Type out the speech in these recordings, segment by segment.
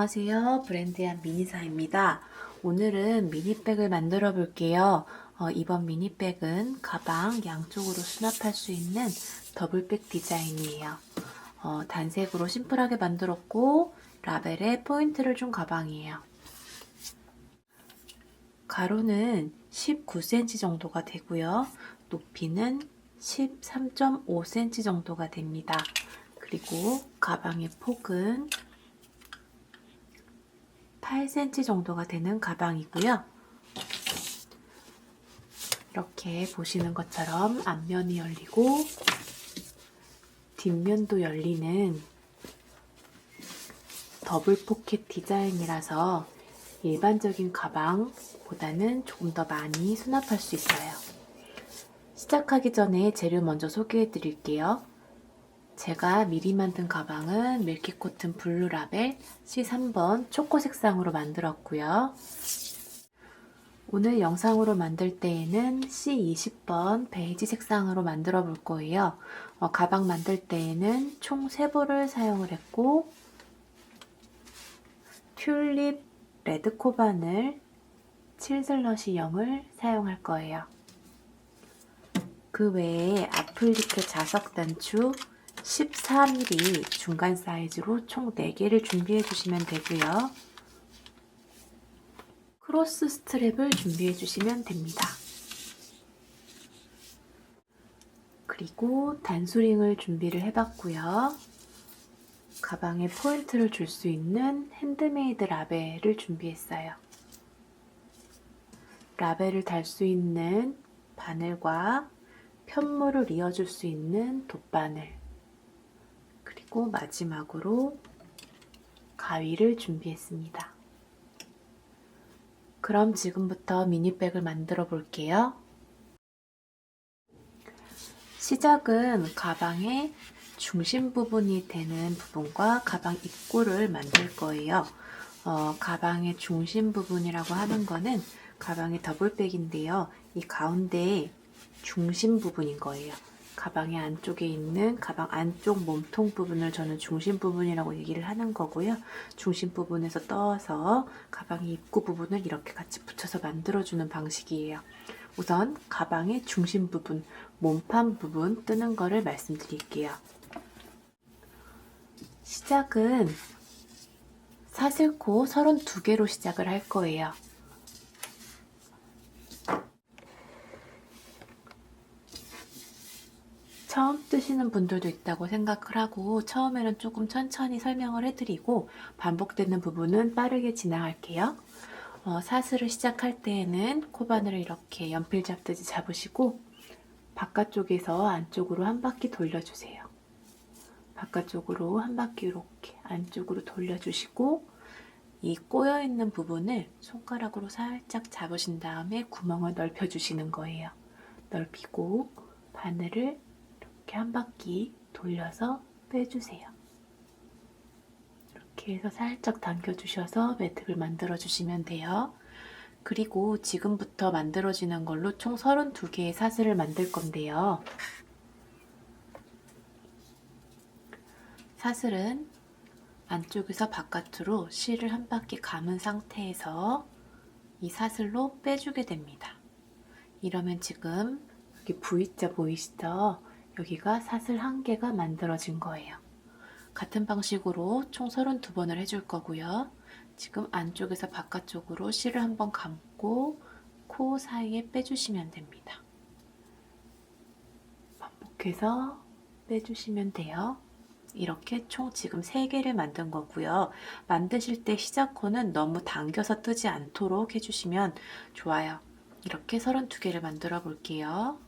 안녕하세요. 브랜드한 미니사입니다. 오늘은 미니백을 만들어 볼게요. 이번 미니백은 가방 양쪽으로 수납할 수 있는 더블백 디자인이에요. 단색으로 심플하게 만들었고 라벨에 포인트를 준 가방이에요. 가로는 19cm 정도가 되고요. 높이는 13.5cm 정도가 됩니다. 그리고 가방의 폭은 8cm 정도가 되는 가방이고요. 이렇게 보시는 것처럼 앞면이 열리고 뒷면도 열리는 더블 포켓 디자인이라서 일반적인 가방보다는 조금 더 많이 수납할 수 있어요. 시작하기 전에 재료 먼저 소개해 드릴게요. 제가 미리 만든 가방은 밀키코튼 블루 라벨 C3번 초코 색상으로 만들었고요. 오늘 영상으로 만들 때에는 C20번 베이지 색상으로 만들어 볼 거예요. 가방 만들 때에는 총 3볼을 사용을 했고 튤립 레드 코바늘 7슬러시형을 사용할 거예요. 그 외에 아플리크 자석 단추 14mm 중간 사이즈로 총 4개를 준비해 주시면 되고요. 크로스 스트랩을 준비해 주시면 됩니다. 그리고 단수링을 준비를 해봤고요. 가방에 포인트를 줄 수 있는 핸드메이드 라벨을 준비했어요. 라벨을 달 수 있는 바늘과 편물을 이어줄 수 있는 돗바늘, 그리고 마지막으로 가위를 준비했습니다. 그럼 지금부터 미니백을 만들어 볼게요. 시작은 가방의 중심 부분이 되는 부분과 가방 입구를 만들 거예요. 가방의 중심 부분이라고 하는 거는 가방의 더블백인데요. 이 가운데 중심 부분인 거예요. 가방의 안쪽에 있는 가방 안쪽 몸통 부분을 저는 중심 부분이라고 얘기를 하는 거고요. 중심 부분에서 떠서 가방의 입구 부분을 이렇게 같이 붙여서 만들어주는 방식이에요. 우선 가방의 중심 부분, 몸판 부분 뜨는 거를 말씀드릴게요. 시작은 사슬코 32개로 시작을 할 거예요. 처음 뜨시는 분들도 있다고 생각을 하고 처음에는 조금 천천히 설명을 해드리고 반복되는 부분은 빠르게 진행할게요. 사슬을 시작할 때에는 코바늘을 이렇게 연필 잡듯이 잡으시고 바깥쪽에서 안쪽으로 한 바퀴 돌려주세요. 바깥쪽으로 한 바퀴 이렇게 안쪽으로 돌려주시고 이 꼬여있는 부분을 손가락으로 살짝 잡으신 다음에 구멍을 넓혀주시는 거예요. 넓히고 바늘을 이렇게 한 바퀴 돌려서 빼주세요. 이렇게 해서 살짝 당겨주셔서 매듭을 만들어 주시면 돼요. 그리고 지금부터 만들어지는 걸로 총 32개의 사슬을 만들 건데요. 사슬은 안쪽에서 바깥으로 실을 한 바퀴 감은 상태에서 이 사슬로 빼주게 됩니다. 이러면 지금 여기 V자 보이시죠? 여기가 사슬 1개가 만들어진 거예요. 같은 방식으로 총 32번을 해줄 거고요. 지금 안쪽에서 바깥쪽으로 실을 한번 감고 코 사이에 빼주시면 됩니다. 반복해서 빼주시면 돼요. 이렇게 총 지금 3개를 만든 거고요. 만드실 때 시작코는 너무 당겨서 뜨지 않도록 해주시면 좋아요. 이렇게 32개를 만들어 볼게요.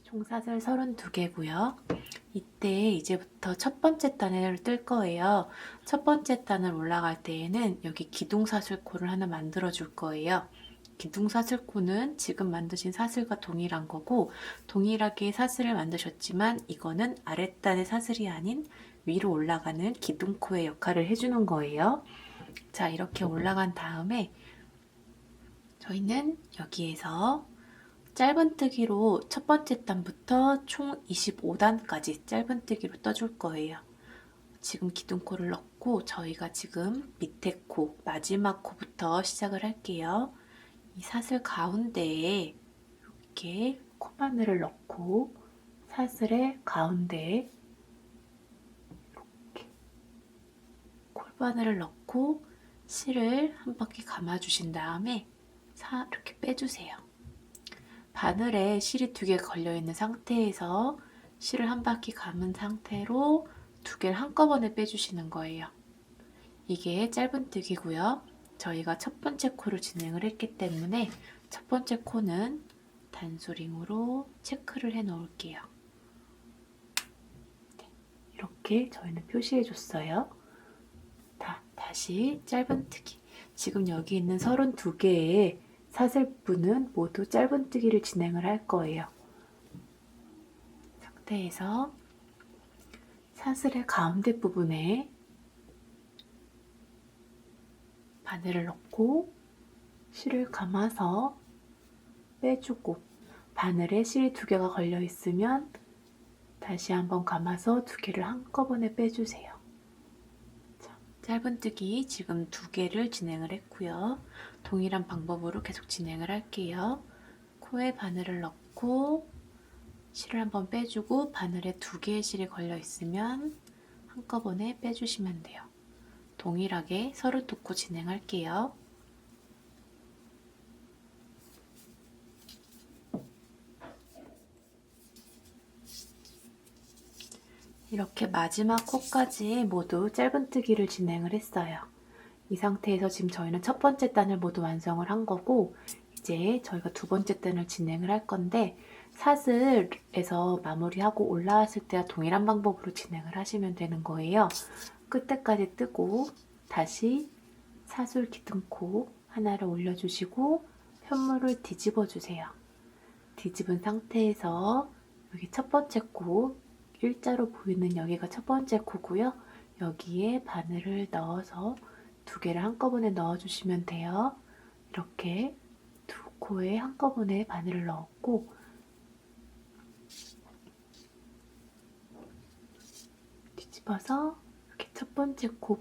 총 사슬 32개고요. 이때 이제부터 첫 번째 단을 뜰 거예요. 첫 번째 단을 올라갈 때에는 여기 기둥사슬코를 하나 만들어 줄 거예요. 기둥사슬코는 지금 만드신 사슬과 동일한 거고 동일하게 사슬을 만드셨지만 이거는 아랫단의 사슬이 아닌 위로 올라가는 기둥코의 역할을 해주는 거예요. 자, 이렇게 올라간 다음에 저희는 여기에서 짧은뜨기로 첫 번째 단부터 총 25단까지 짧은뜨기로 떠줄 거예요. 지금 기둥코를 넣고 됐고 저희가 지금 밑에 코, 마지막 코부터 시작을 할게요. 이 사슬 가운데에 이렇게 코바늘을 넣고 사슬의 가운데에 이렇게 콜바늘을 넣고 실을 한 바퀴 감아주신 다음에 이렇게 빼주세요. 바늘에 실이 2개 걸려있는 상태에서 실을 한 바퀴 감은 상태로 2개를 한꺼번에 빼주시는 거예요. 이게 짧은뜨기고요. 저희가 첫 번째 코를 진행을 했기 때문에 첫 번째 코는 단수링으로 체크를 해 놓을게요. 이렇게 저희는 표시해 줬어요. 다시 짧은뜨기. 지금 여기 있는 32개의 사슬부는 모두 짧은뜨기를 진행을 할 거예요. 상태에서 사슬의 가운데 부분에 바늘을 넣고 실을 감아서 빼주고, 바늘에 실이 2개가 걸려 있으면 다시 한번 감아서 2개를 한꺼번에 빼주세요. 자, 짧은뜨기 지금 2개를 진행을 했고요. 동일한 방법으로 계속 진행을 할게요. 코에 바늘을 넣고 실을 한번 빼주고, 바늘에 2개의 실이 걸려 있으면 한꺼번에 빼주시면 돼요. 동일하게 32코 진행할게요. 이렇게 마지막 코까지 모두 짧은뜨기를 진행을 했어요. 이 상태에서 지금 저희는 첫 번째 단을 모두 완성을 한 거고, 이제 저희가 두 번째 단을 진행을 할 건데, 사슬에서 마무리하고 올라왔을 때와 동일한 방법으로 진행을 하시면 되는 거예요. 끝에까지 뜨고 다시 사슬 기둥코 하나를 올려주시고 편물을 뒤집어 주세요. 뒤집은 상태에서 여기 첫 번째 코, 일자로 보이는 여기가 첫 번째 코고요. 여기에 바늘을 넣어서 2개를 한꺼번에 넣어주시면 돼요. 이렇게 2코에 한꺼번에 바늘을 넣었고, 뒤집어서 이렇게 첫 번째 코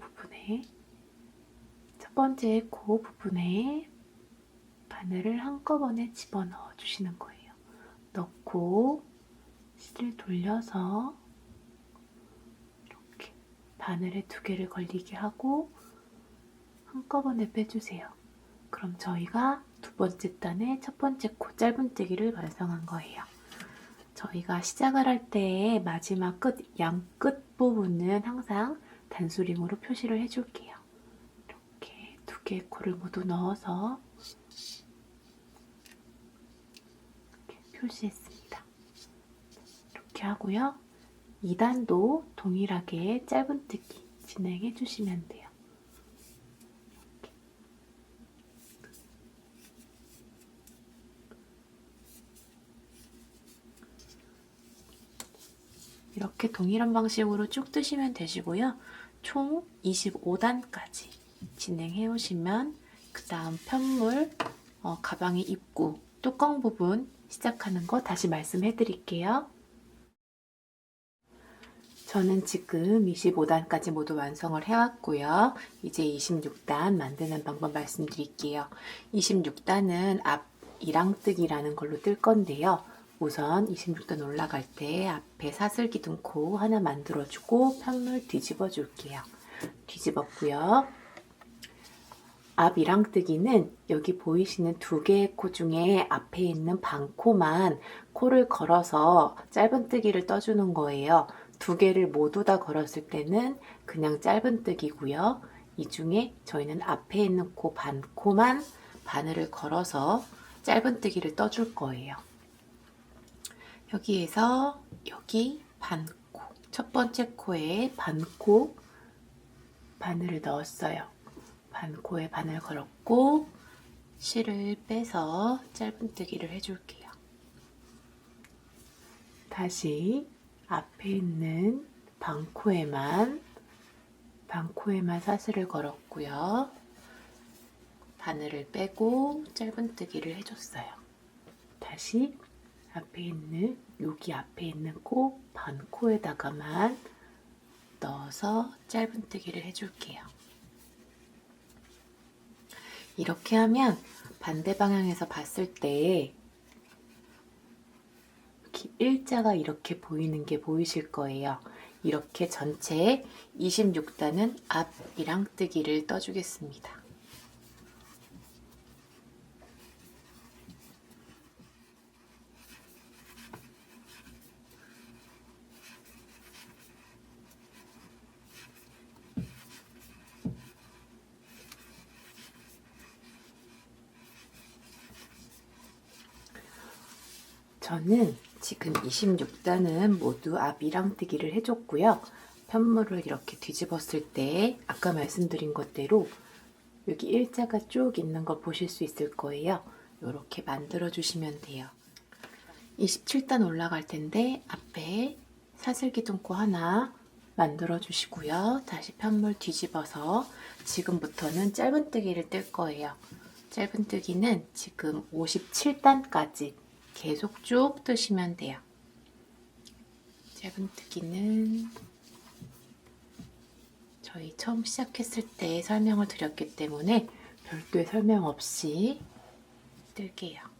부분에 바늘을 한꺼번에 집어넣어 주시는 거예요. 넣고 실을 돌려서 이렇게 바늘에 2개를 걸리게 하고 한꺼번에 빼주세요. 그럼 저희가 두 번째 단의 첫 번째 코 짧은뜨기를 완성한 거예요. 저희가 시작을 할 때 마지막 양 끝 부분은 항상 단수링으로 표시를 해줄게요. 이렇게 2개의 코를 모두 넣어서 이렇게 표시했습니다. 이렇게 하고요. 2단도 동일하게 짧은뜨기 진행해 주시면 돼요. 이렇게 동일한 방식으로 쭉 뜨시면 되시고요. 총 25단까지 진행해 오시면 그 다음 편물, 가방의 입구, 뚜껑 부분 시작하는 거 다시 말씀해 드릴게요. 저는 지금 25단까지 모두 완성을 해왔고요. 이제 26단 만드는 방법 말씀드릴게요. 26단은 앞 이랑뜨기라는 걸로 뜰 건데요. 우선 26단 올라갈 때 앞에 사슬 기둥코 하나 만들어주고 편물 뒤집어 줄게요. 뒤집었고요. 앞 이랑뜨기는 여기 보이시는 2개의 코 중에 앞에 있는 반코만 코를 걸어서 짧은뜨기를 떠주는 거예요. 2개를 모두 다 걸었을 때는 그냥 짧은뜨기고요. 이 중에 저희는 앞에 있는 코 반코만 바늘을 걸어서 짧은뜨기를 떠줄 거예요. 여기에서 여기 반코, 첫 번째 코에 반코 바늘을 넣었어요. 반코에 바늘 걸었고 실을 빼서 짧은뜨기를 해줄게요. 다시 앞에 있는 반코에만 사슬을 걸었고요. 바늘을 빼고 짧은뜨기를 해줬어요. 다시 여기 앞에 있는 코 반코에다가만 넣어서 짧은뜨기를 해줄게요. 이렇게 하면 반대 방향에서 봤을 때 일자가 이렇게 보이는 게 보이실 거예요. 이렇게 전체 26단은 앞이랑 뜨기를 떠주겠습니다. 저는 지금 26단은 모두 앞이랑 뜨기를 해줬고요. 편물을 이렇게 뒤집었을 때 아까 말씀드린 것대로 여기 일자가 쭉 있는 거 보실 수 있을 거예요. 이렇게 만들어 주시면 돼요. 27단 올라갈 텐데 앞에 사슬기둥코 하나 만들어 주시고요. 다시 편물 뒤집어서 지금부터는 짧은뜨기를 뜰 거예요. 짧은뜨기는 지금 57단까지 계속 쭉 뜨시면 돼요. 짧은뜨기는 저희 처음 시작했을 때 설명을 드렸기 때문에 별도의 설명 없이 뜰게요.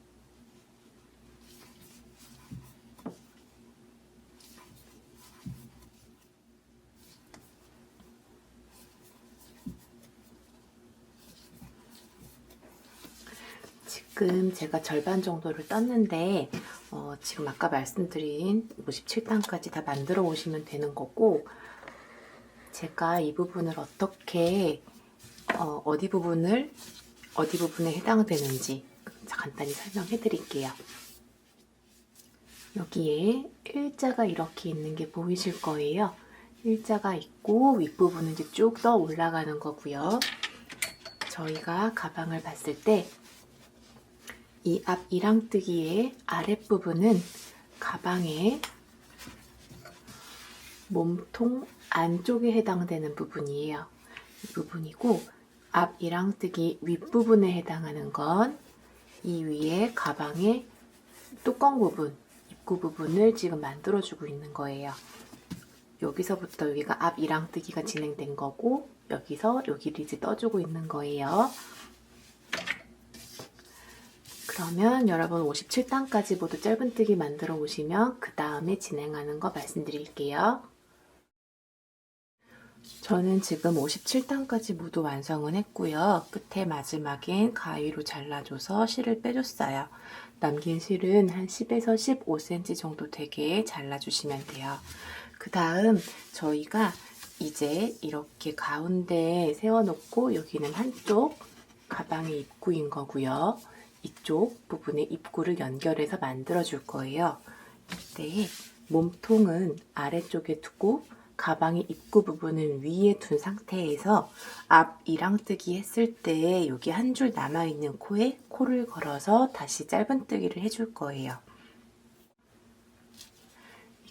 지금 제가 절반 정도를 떴는데 지금 아까 말씀드린 57단까지 다 만들어 오시면 되는 거고, 제가 이 부분을 어떻게 어디 부분에 해당되는지 간단히 설명해 드릴게요. 여기에 일자가 이렇게 있는 게 보이실 거예요. 일자가 있고 윗부분은 이제 쭉 떠 올라가는 거고요. 저희가 가방을 봤을 때 이 앞 이랑뜨기의 아랫부분은 가방의 몸통 안쪽에 해당되는 부분이에요. 이 부분이고, 앞 이랑뜨기 윗부분에 해당하는 건 이 위에 가방의 뚜껑 부분, 입구 부분을 지금 만들어주고 있는 거예요. 여기서부터 여기가 앞 이랑뜨기가 진행된 거고, 여기서 여기를 이제 떠주고 있는 거예요. 그러면 여러분 57단까지 모두 짧은뜨기 만들어 오시면 그 다음에 진행하는 거 말씀드릴게요. 저는 지금 57단까지 모두 완성은 했고요. 끝에 마지막엔 가위로 잘라줘서 실을 빼줬어요. 남긴 실은 한 10에서 15cm 정도 되게 잘라주시면 돼요. 그 다음 저희가 이제 이렇게 가운데 세워놓고 여기는 한쪽 가방의 입구인 거고요. 이쪽 부분에 입구를 연결해서 만들어 줄 거예요. 이때 몸통은 아래쪽에 두고 가방의 입구 부분은 위에 둔 상태에서 앞 이랑뜨기 했을 때 여기 한 줄 남아있는 코에 코를 걸어서 다시 짧은뜨기를 해줄 거예요.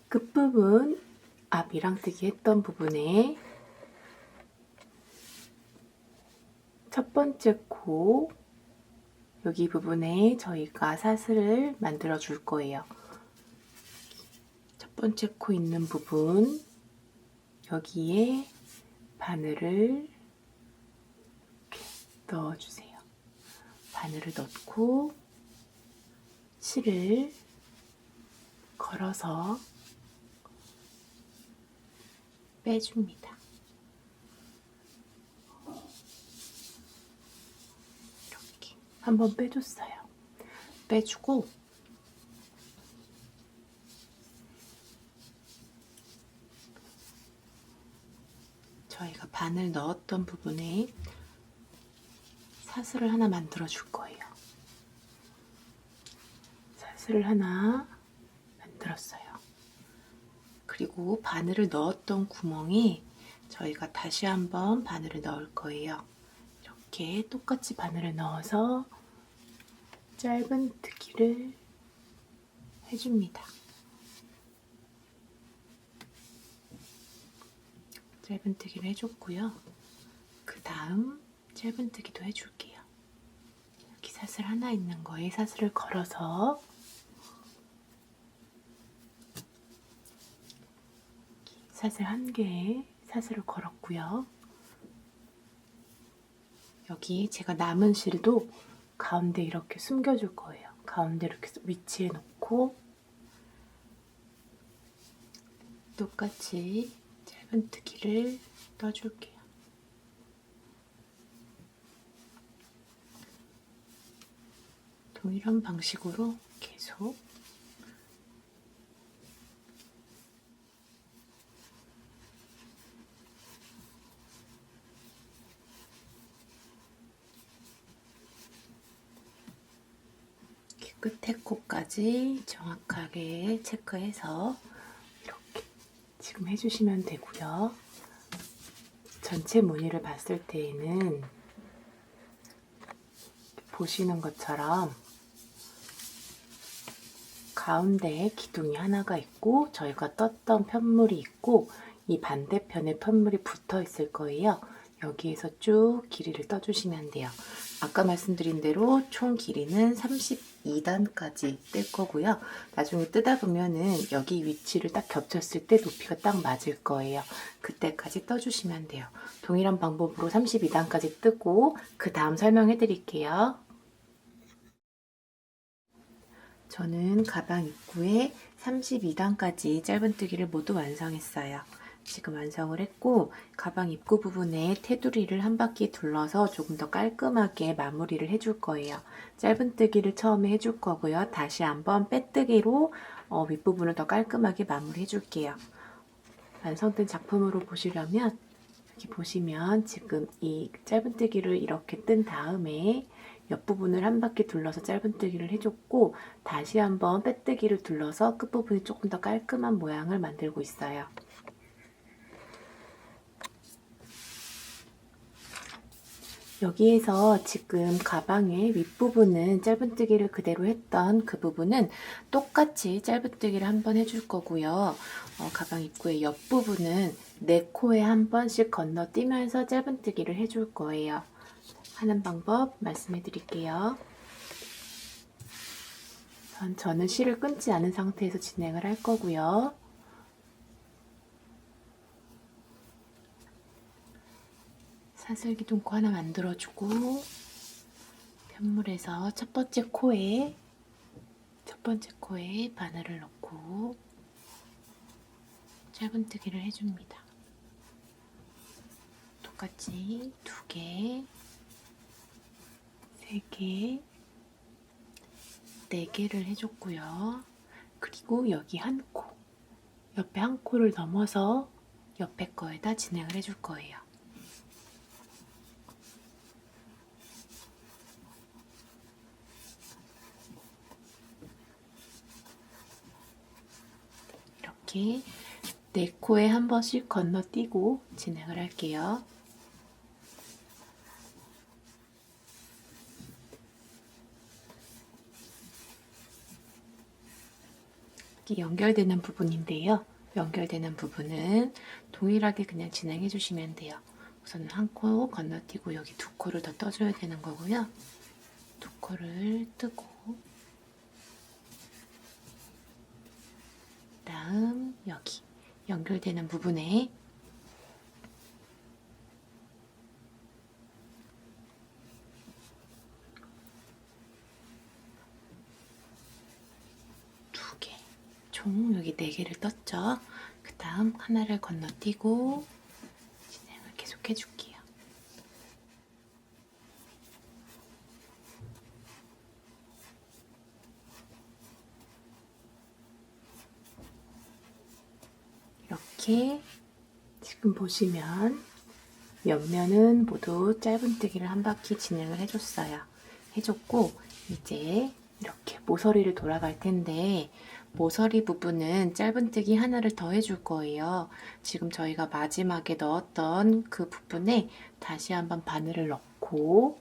끝부분 앞 이랑뜨기 했던 부분에 첫 번째 코 여기 부분에 저희가 사슬을 만들어 줄 거예요. 첫 번째 코 있는 부분 여기에 바늘을 이렇게 넣어주세요. 바늘을 넣고 실을 걸어서 빼줍니다. 이렇게 한번 빼줬어요. 빼주고 저희가 바늘 넣었던 부분에 사슬을 하나 만들어 줄 거예요. 사슬을 하나 만들었어요. 그리고 바늘을 넣었던 구멍에 저희가 다시 한번 바늘을 넣을 거예요. 이렇게 똑같이 바늘을 넣어서 짧은뜨기를 해줍니다. 짧은뜨기를 해줬고요. 그 다음 짧은뜨기도 해줄게요. 여기 사슬 하나 있는 거에 사슬을 걸어서 사슬 한 개에 사슬을 걸었고요. 여기 제가 남은 실도 가운데 이렇게 숨겨줄 거예요. 가운데 이렇게 위치해 놓고 똑같이 짧은뜨기를 떠줄게요. 동일한 방식으로 계속 끝에 코까지 정확하게 체크해서 이렇게 지금 해주시면 되고요. 전체 무늬를 봤을 때에는 보시는 것처럼 가운데에 기둥이 하나가 있고 저희가 떴던 편물이 있고 이 반대편에 편물이 붙어 있을 거예요. 여기에서 쭉 길이를 떠주시면 돼요. 아까 말씀드린 대로 총 길이는 32단까지 뜰 거고요. 나중에 뜨다 보면은 여기 위치를 딱 겹쳤을 때 높이가 딱 맞을 거예요. 그때까지 떠주시면 돼요. 동일한 방법으로 32단까지 뜨고 그 다음 설명해 드릴게요. 저는 가방 입구에 32단까지 짧은뜨기를 모두 완성했어요. 지금 완성을 했고 가방 입구 부분에 테두리를 한 바퀴 둘러서 조금 더 깔끔하게 마무리를 해줄 거예요. 짧은뜨기를 처음에 해줄 거고요. 다시 한번 빼뜨기로 윗부분을 더 깔끔하게 마무리 해줄게요. 완성된 작품으로 보시려면 여기 보시면 지금 이 짧은뜨기를 이렇게 뜬 다음에 옆부분을 한 바퀴 둘러서 짧은뜨기를 해줬고 다시 한번 빼뜨기를 둘러서 끝부분이 조금 더 깔끔한 모양을 만들고 있어요. 여기에서 지금 가방의 윗부분은 짧은뜨기를 그대로 했던 그 부분은 똑같이 짧은뜨기를 한번 해줄 거고요. 가방 입구의 옆부분은 네 코에 한 번씩 건너뛰면서 짧은뜨기를 해줄 거예요. 하는 방법 말씀해 드릴게요. 저는 실을 끊지 않은 상태에서 진행을 할 거고요. 사슬 기둥코 하나 만들어주고 편물에서 첫 번째 코에 바늘을 넣고 짧은뜨기를 해줍니다. 똑같이 2개, 3개, 4개를 해줬고요. 그리고 여기 한 코, 옆에 한 코를 넘어서 옆에 거에다 진행을 해줄 거예요. 이렇게 4코에 한 번씩 건너뛰고 진행을 할게요. 연결되는 부분인데요. 연결되는 부분은 동일하게 그냥 진행해 주시면 돼요. 우선 한 코 건너뛰고 여기 2코를 더 떠줘야 되는 거고요. 2코를 뜨고 다음 여기 연결되는 부분에 총 여기 4개를 떴죠. 그 다음 하나를 건너뛰고 진행을 계속 해줄게요. 이렇게 지금 보시면 옆면은 모두 짧은뜨기를 한 바퀴 진행을 해줬고 이제 이렇게 모서리를 돌아갈 텐데 모서리 부분은 짧은뜨기 하나를 더 해줄 거예요. 지금 저희가 마지막에 넣었던 그 부분에 다시 한번 바늘을 넣고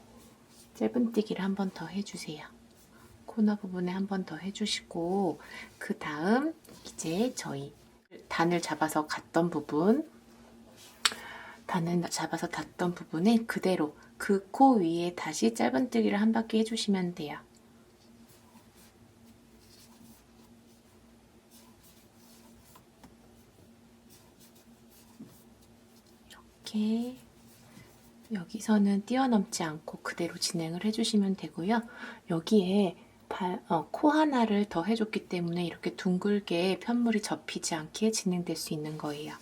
짧은뜨기를 한 번 더 해주세요. 코너 부분에 한 번 더 해주시고 그 다음 이제 저희 단을 잡아서 닿던 부분에 그대로 그 코 위에 다시 짧은뜨기를 한 바퀴 해주시면 돼요. 이렇게 여기서는 뛰어넘지 않고 그대로 진행을 해주시면 되고요. 여기에 코 하나를 더 해줬기 때문에 이렇게 둥글게 편물이 접히지 않게 진행될 수 있는 거예요.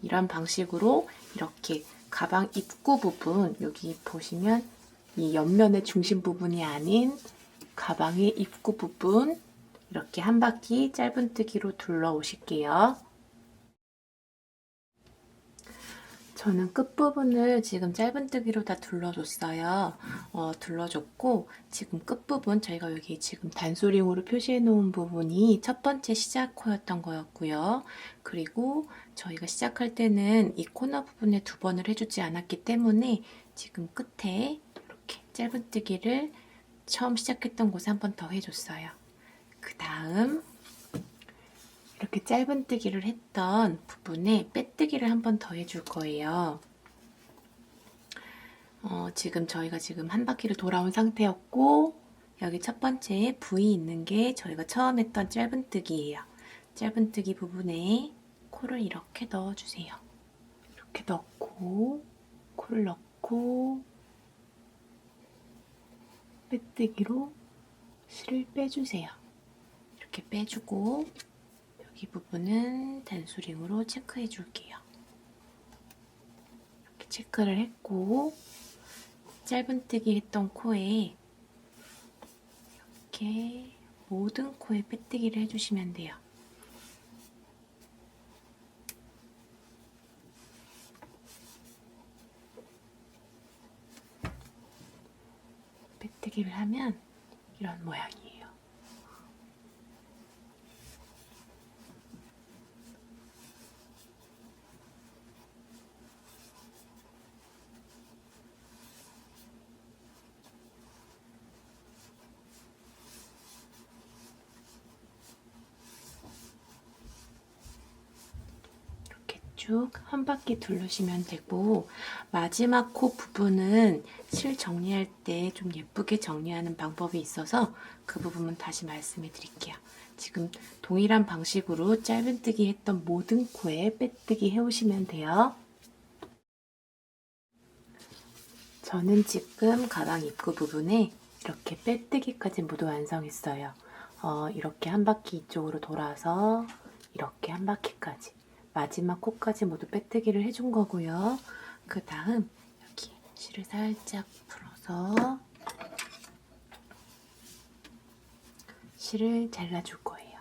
이런 방식으로 이렇게 가방 입구 부분, 여기 보시면 이 옆면의 중심 부분이 아닌 가방의 입구 부분 이렇게 한 바퀴 짧은뜨기로 둘러 오실게요. 저는 끝부분을 지금 짧은뜨기로 다 둘러줬어요. 둘러줬고 지금 끝부분 저희가 여기 지금 단소링으로 표시해 놓은 부분이 첫 번째 시작 코였던 거였고요. 그리고 저희가 시작할 때는 이 코너 부분에 2번을 해주지 않았기 때문에 지금 끝에 이렇게 짧은뜨기를 처음 시작했던 곳에 한 번 더 해줬어요. 그 다음 이렇게 짧은뜨기를 했던 부분에 빼뜨기를 한 번 더 해줄 거예요. 지금 저희가 지금 한 바퀴를 돌아온 상태였고 여기 첫 번째 V 있는 게 저희가 처음 했던 짧은뜨기예요. 짧은뜨기 부분에 코를 이렇게 넣어주세요. 이렇게 넣고 코를 넣고 빼뜨기로 실을 빼주세요. 이렇게 빼주고 이 부분은 단수링으로 체크해 줄게요. 이렇게 체크를 했고 짧은뜨기 했던 코에 이렇게 모든 코에 빼뜨기를 해주시면 돼요. 빼뜨기를 하면 이런 모양이에요. 쭉 한 바퀴 둘러시면 되고 마지막 코 부분은 실 정리할 때 좀 예쁘게 정리하는 방법이 있어서 그 부분은 다시 말씀해 드릴게요. 지금 동일한 방식으로 짧은뜨기 했던 모든 코에 빼뜨기 해오시면 돼요. 저는 지금 가방 입구 부분에 이렇게 빼뜨기까지 모두 완성했어요. 이렇게 한 바퀴 이쪽으로 돌아서 이렇게 한 바퀴까지 마지막 코까지 모두 빼뜨기를 해준 거고요. 그 다음 여기 실을 살짝 풀어서 실을 잘라줄 거예요.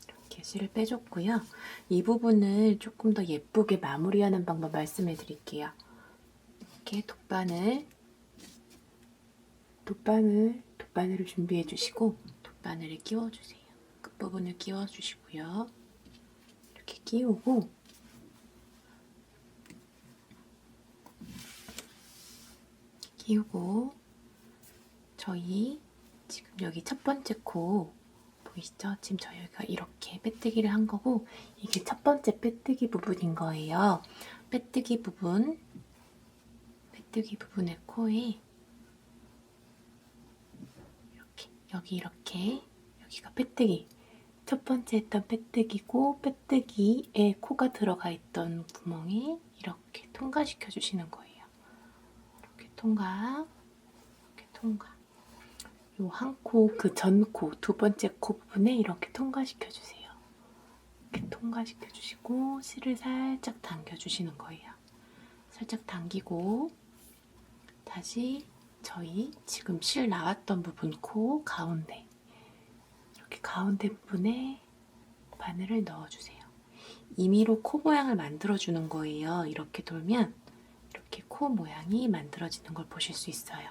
이렇게 실을 빼줬고요. 이 부분을 조금 더 예쁘게 마무리하는 방법 말씀해 드릴게요. 이렇게 돗바늘을 준비해 주시고 돗바늘을 끼워주세요. 끝부분을 끼워주시고요. 이렇게 끼우고 저희 지금 여기 첫 번째 코 보이시죠? 지금 저희가 이렇게 빼뜨기를 한 거고 이게 첫 번째 빼뜨기 부분인 거예요. 빼뜨기 부분의 코에 이렇게 여기가 빼뜨기 첫 번째 했던 빼뜨기고 빼뜨기에 코가 들어가 있던 구멍에 이렇게 통과시켜 주시는 거예요. 이렇게 통과 요 한 코, 그 전 코, 두 번째 코 부분에 이렇게 통과시켜 주세요. 이렇게 통과시켜 주시고 실을 살짝 당겨 주시는 거예요. 살짝 당기고 다시 저희 지금 실 나왔던 부분 코 가운데 이렇게 가운데 부분에 바늘을 넣어주세요. 임의로 코 모양을 만들어주는 거예요. 이렇게 돌면 이렇게 코 모양이 만들어지는 걸 보실 수 있어요.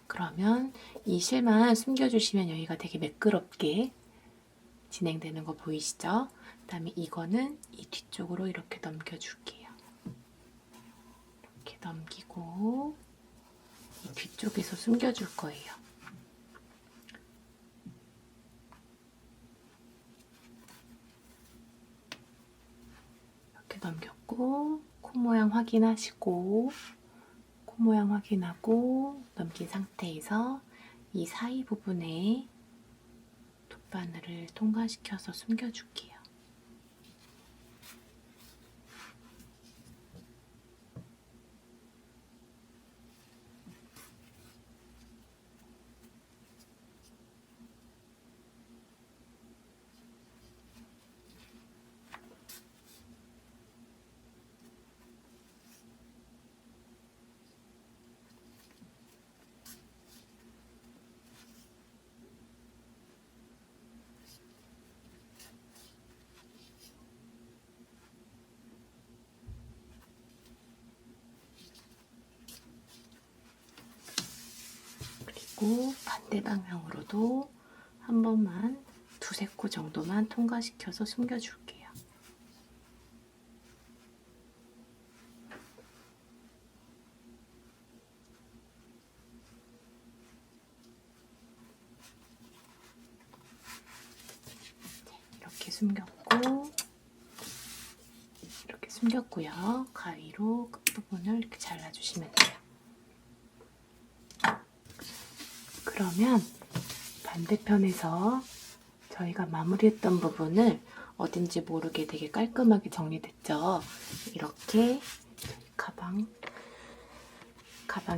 그러면 이 실만 숨겨주시면 여기가 되게 매끄럽게 진행되는 거 보이시죠? 그 다음에 이거는 이 뒤쪽으로 이렇게 넘겨줄게요. 이렇게 넘기고 이 뒤쪽에서 숨겨줄 거예요. 이렇게 넘겼고 코 모양 확인하시고 코 모양 확인하고 넘긴 상태에서 이 사이 부분에 돗바늘을 통과시켜서 숨겨줄게요. 그리고 반대 방향으로도 한 번만 두세 코 정도만 통과시켜서 숨겨줄게요. 이렇게 숨겼고, 이렇게 숨겼고요. 가위로 끝부분을 이렇게 잘라주시면 돼요. 그러면 반대편에서 저희가 마무리했던 부분을 어딘지 모르게 되게 깔끔하게 정리됐죠? 이렇게 가방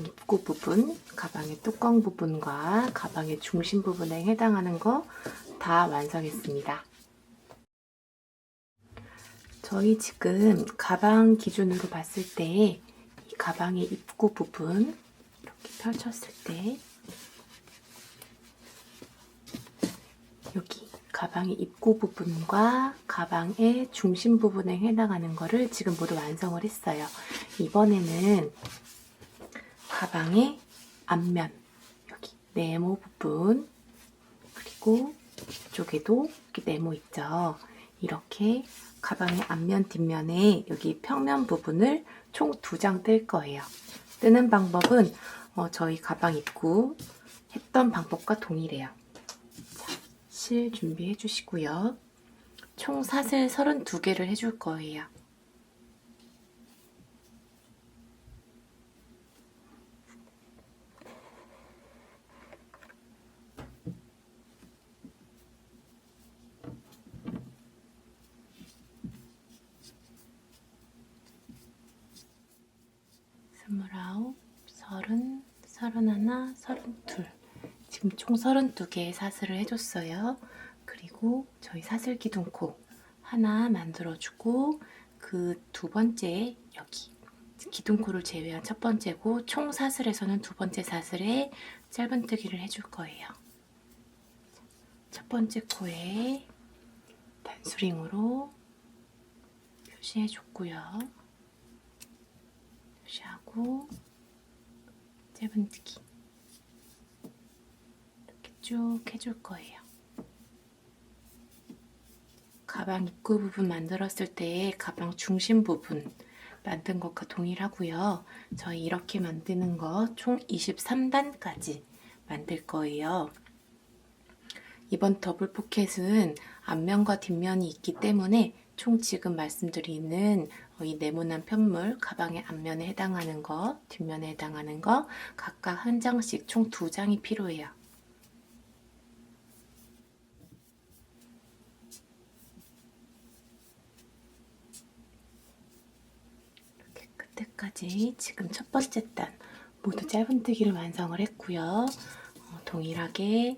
입구 부분, 가방의 뚜껑 부분과 가방의 중심 부분에 해당하는 거 다 완성했습니다. 저희 지금 가방 기준으로 봤을 때 이 가방의 입구 부분 이렇게 펼쳤을 때 여기 가방의 입구 부분과 가방의 중심 부분에 해당하는 거를 지금 모두 완성을 했어요. 이번에는 가방의 앞면, 여기 네모 부분, 그리고 이쪽에도 이렇게 네모 있죠. 이렇게 가방의 앞면, 뒷면에 여기 평면 부분을 총 2장 뜰 거예요. 뜨는 방법은 저희 가방 입구 했던 방법과 동일해요. 실 준비해 주시고요. 총 사슬 32개를 해줄 거예요. 스물아홉, 서른, 서른하나, 서른둘. 지금 총 32개의 사슬을 해줬어요. 그리고 저희 사슬 기둥코 하나 만들어주고 그 두 번째 여기 기둥코를 제외한 첫 번째고 총 사슬에서는 두 번째 사슬에 짧은뜨기를 해줄 거예요. 첫 번째 코에 단수링으로 표시해줬고요. 표시하고 짧은뜨기 이렇게 쭉 해줄 거예요. 가방 입구 부분 만들었을 때 가방 중심 부분 만든 것과 동일하고요. 저희 이렇게 만드는 거 총 23단까지 만들 거예요. 이번 더블 포켓은 앞면과 뒷면이 있기 때문에 총 지금 말씀드리는 이 네모난 편물, 가방의 앞면에 해당하는 거, 뒷면에 해당하는 거 각각 한 장씩 총 2장이 필요해요. 끝까지 지금 첫 번째 단 모두 짧은뜨기를 완성을 했고요. 동일하게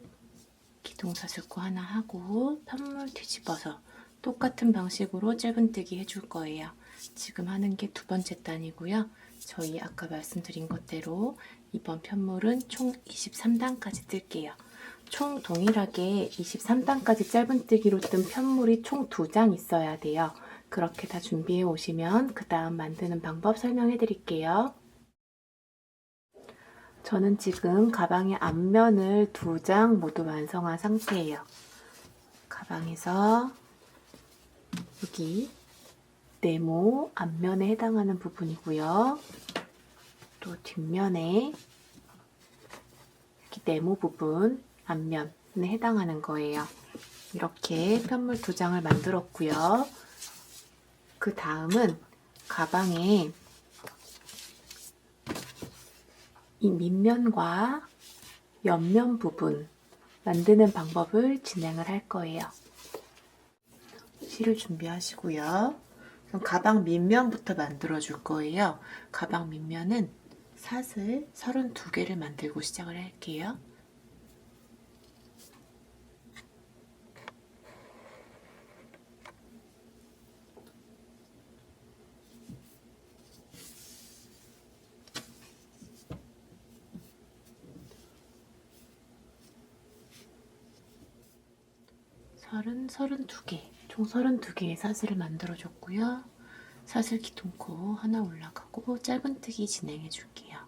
기둥사슬코 하나 하고 편물 뒤집어서 똑같은 방식으로 짧은뜨기 해줄 거예요. 지금 하는 게 두 번째 단이고요. 저희 아까 말씀드린 것대로 이번 편물은 총 23단까지 뜰게요. 총 동일하게 23단까지 짧은뜨기로 뜬 편물이 총 2장 있어야 돼요. 그렇게 다 준비해 오시면 그 다음 만드는 방법 설명해 드릴게요. 저는 지금 가방의 앞면을 2장 모두 완성한 상태예요. 가방에서 여기 네모 앞면에 해당하는 부분이고요. 또 뒷면에 여기 네모 부분 앞면에 해당하는 거예요. 이렇게 편물 2장을 만들었고요. 그 다음은 가방에 이 밑면과 옆면 부분 만드는 방법을 진행을 할 거예요. 실을 준비하시고요. 그럼 가방 밑면부터 만들어 줄 거예요. 가방 밑면은 사슬 32개를 만들고 시작을 할게요. 서른두 개, 총 32개의 사슬을 만들어 줬고요. 사슬 기둥코 하나 올라가고 짧은뜨기 진행해 줄게요.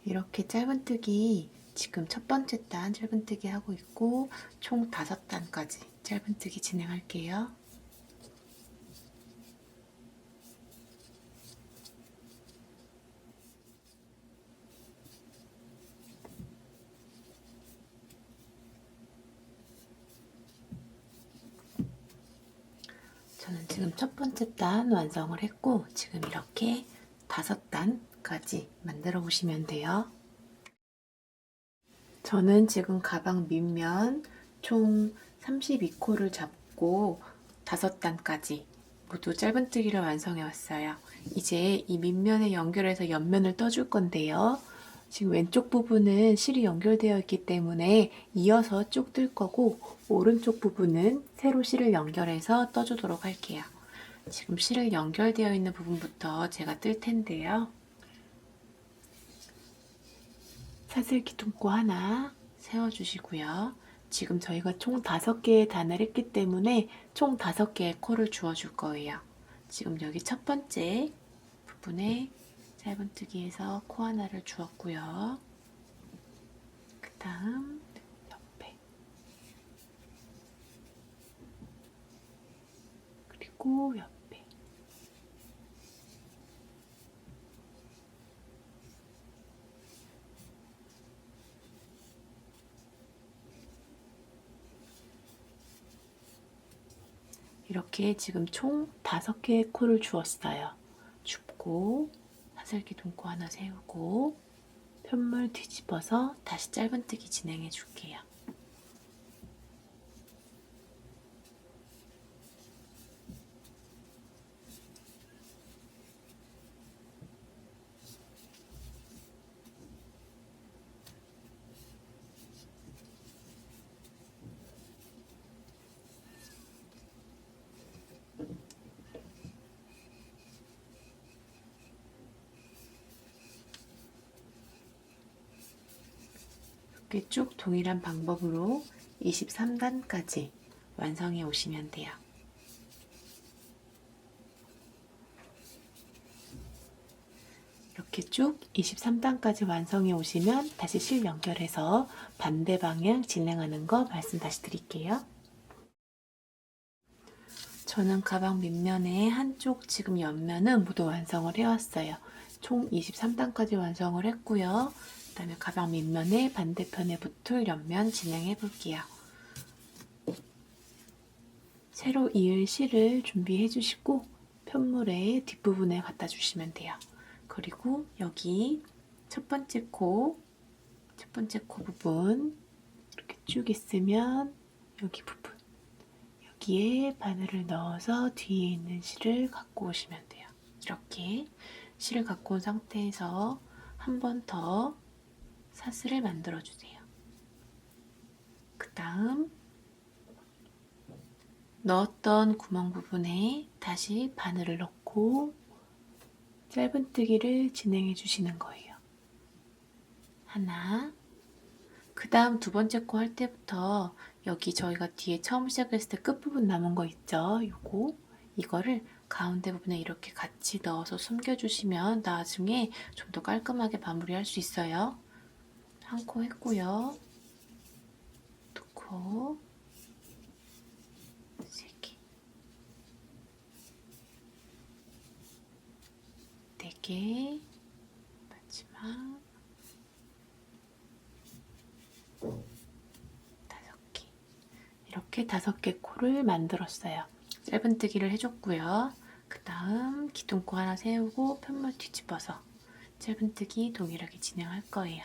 이렇게 짧은뜨기 지금 첫 번째 단 짧은뜨기 하고 있고 총 5단까지 짧은뜨기 진행할게요. 저는 지금 첫 번째 단 완성을 했고 지금 이렇게 5단까지 만들어 보시면 돼요. 저는 지금 가방 밑면 총 32코를 잡고 5단까지 모두 짧은뜨기를 완성해 왔어요. 이제 이 밑면에 연결해서 옆면을 떠줄 건데요. 지금 왼쪽 부분은 실이 연결되어 있기 때문에 이어서 쭉 뜰 거고 오른쪽 부분은 새로 실을 연결해서 떠주도록 할게요. 지금 실을 연결되어 있는 부분부터 제가 뜰 텐데요. 사슬 기둥코 하나 세워주시고요. 지금 저희가 총 5개의 단을 했기 때문에 총 5개의 코를 주어줄 거예요. 지금 여기 첫 번째 부분에 짧은뜨기에서 코 하나를 주었고요. 그 다음 옆에 그리고 옆에 이렇게 지금 총 5개의 코를 주었어요. 줍고 사슬기둥코 하나 세우고 편물 뒤집어서 다시 짧은뜨기 진행해 줄게요. 이렇게 쭉 동일한 방법으로 23단까지 완성해 오시면 돼요. 이렇게 쭉 23단까지 완성해 오시면 다시 실 연결해서 반대 방향 진행하는 거 말씀 다시 드릴게요. 저는 가방 밑면에 한쪽 지금 옆면은 모두 완성을 해왔어요. 총 23단까지 완성을 했고요. 그 다음에 가방 밑면에 반대편에 붙을 옆면 진행해 볼게요. 새로 이을 실을 준비해 주시고 편물의 뒷부분에 갖다 주시면 돼요. 그리고 여기 첫 번째 코 부분 이렇게 쭉 있으면 여기 부분 여기에 바늘을 넣어서 뒤에 있는 실을 갖고 오시면 돼요. 이렇게 실을 갖고 온 상태에서 한 번 더 사슬을 만들어 주세요. 그 다음 넣었던 구멍 부분에 다시 바늘을 넣고 짧은뜨기를 진행해 주시는 거예요. 하나. 그 다음 두 번째 코 할 때부터 여기 저희가 뒤에 처음 시작했을 때 끝부분 남은 거 있죠? 이거를 가운데 부분에 이렇게 같이 넣어서 숨겨주시면 나중에 좀 더 깔끔하게 마무리할 수 있어요. 한 코 했고요. 두 코, 세 개, 네 개, 마지막 5개. 이렇게 5개 코를 만들었어요. 짧은뜨기를 해줬고요. 그 다음 기둥코 하나 세우고 편물 뒤집어서 짧은뜨기 동일하게 진행할 거예요.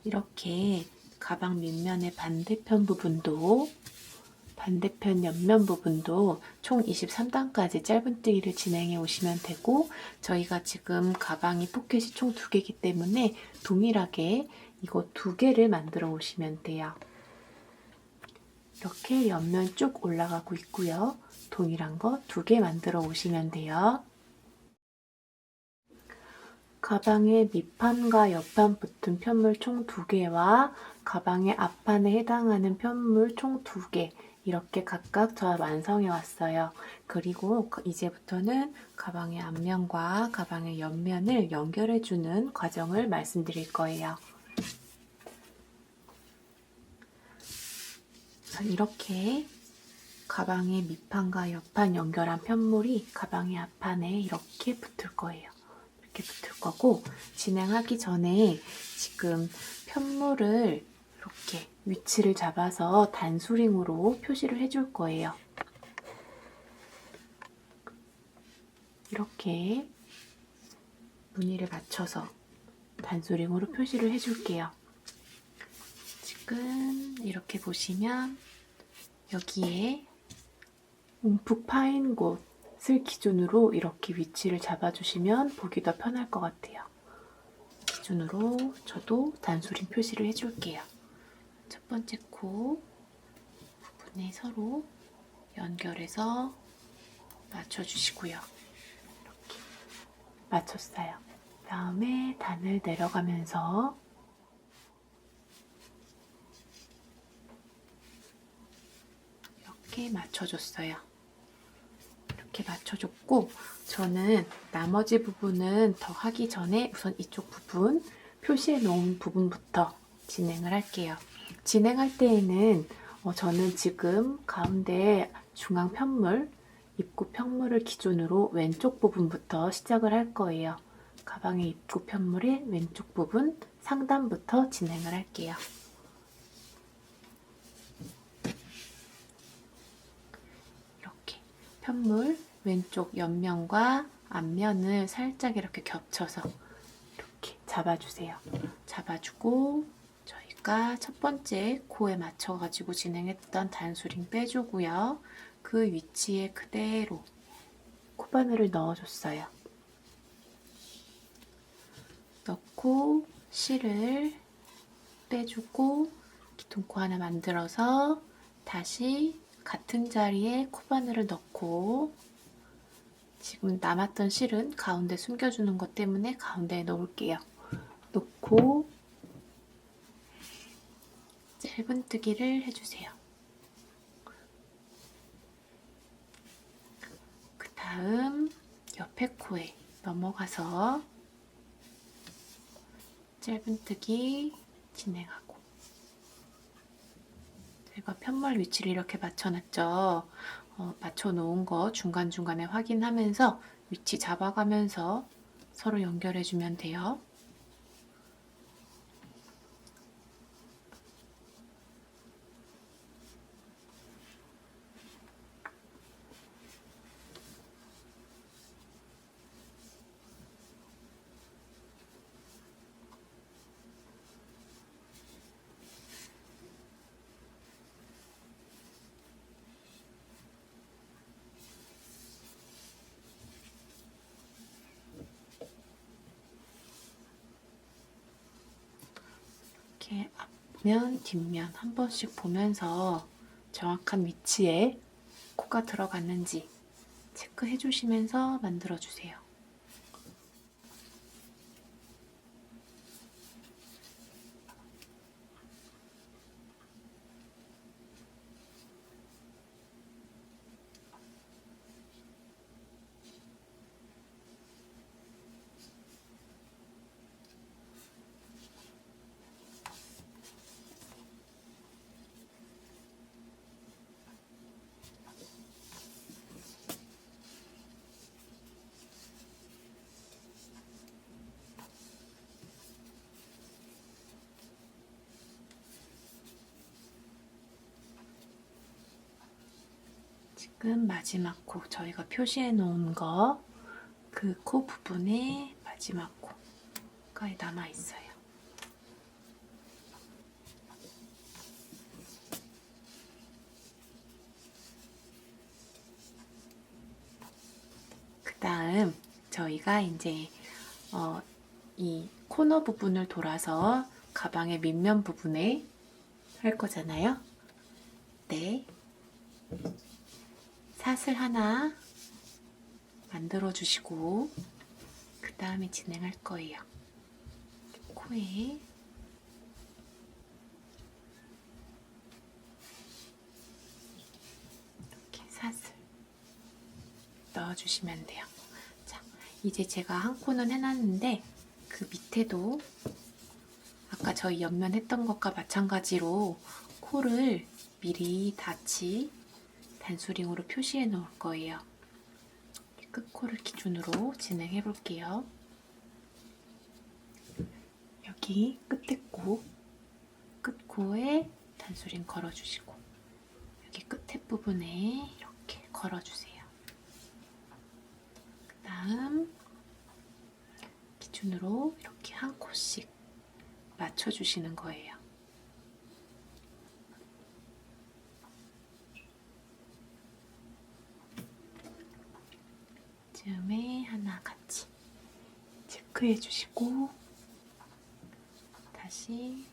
이렇게 가방 밑면의 반대편 옆면 부분도 총 23단까지 짧은뜨기를 진행해 오시면 되고 저희가 지금 가방이 포켓이 총 2개이기 때문에 동일하게 이거 2개를 만들어 오시면 돼요. 이렇게 옆면 쭉 올라가고 있고요. 동일한 거 2개 만들어 오시면 돼요. 가방의 밑판과 옆판 붙은 편물 총 2개와 가방의 앞판에 해당하는 편물 총 2개 이렇게 각각 저 완성해 왔어요. 그리고 이제부터는 가방의 앞면과 가방의 옆면을 연결해주는 과정을 말씀드릴 거예요. 이렇게 가방의 밑판과 옆판 연결한 편물이 가방의 앞판에 이렇게 붙을 거예요. 이렇게 붙을 거고, 진행하기 전에 지금 편물을 이렇게 위치를 잡아서 단수링으로 표시를 해줄 거예요. 이렇게 무늬를 맞춰서 단수링으로 표시를 해줄게요. 지금 이렇게 보시면 여기에 움푹 파인 곳을 기준으로 이렇게 위치를 잡아주시면 보기 더 편할 것 같아요. 기준으로 저도 단수링 표시를 해줄게요. 첫 번째 코 부분에 서로 연결해서 맞춰주시고요. 이렇게 맞췄어요. 다음에 단을 내려가면서 이렇게 맞춰줬어요. 이렇게 맞춰줬고, 저는 나머지 부분은 더 하기 전에 우선 이쪽 부분, 표시해 놓은 부분부터 진행을 할게요. 진행할 때에는 저는 지금 가운데 중앙 편물, 입구 편물을 기준으로 왼쪽 부분부터 시작을 할 거예요. 가방의 입구 편물의 왼쪽 부분 상단부터 진행을 할게요. 이렇게 편물 왼쪽 옆면과 앞면을 살짝 이렇게 겹쳐서 이렇게 잡아주세요. 잡아주고 저희가 첫 번째 코에 맞춰가지고 진행했던 단수링 빼주고요. 그 위치에 그대로 코바늘을 넣어줬어요. 넣고 실을 빼주고 기둥코 하나 만들어서 다시 같은 자리에 코바늘을 넣고, 지금 남았던 실은 가운데 숨겨주는 것 때문에 가운데에 넣을게요. 놓고 짧은뜨기를 해주세요. 그 다음 옆에 코에 넘어가서 짧은뜨기 진행하고, 제가 편물 위치를 이렇게 맞춰놨죠. 맞춰놓은 거 중간중간에 확인하면서 위치 잡아가면서 서로 연결해주면 돼요. 이렇게 앞면, 뒷면 한 번씩 보면서 정확한 위치에 코가 들어갔는지 체크해 주시면서 만들어 주세요. 지금 마지막 코, 저희가 표시해 놓은 거, 그 코 부분에 마지막 코가 남아 있어요. 그 다음 저희가 이제 이 코너 부분을 돌아서 가방의 밑면 부분에 할 거잖아요. 네. 사슬 하나 만들어 주시고 그 다음에 진행할 거예요. 코에 사슬 넣어주시면 돼요. 자, 이제 제가 한 코는 해놨는데 그 밑에도 아까 저희 옆면 했던 것과 마찬가지로 코를 미리 같이 단수링으로 표시해 놓을 거예요. 끝코를 기준으로 진행해 볼게요. 여기 끝에 코, 끝코에 단수링 걸어주시고 여기 끝에 부분에 이렇게 걸어주세요. 그 다음 기준으로 이렇게 한 코씩 맞춰주시는 거예요. 즈음에 하나 같이 체크해 주시고 다시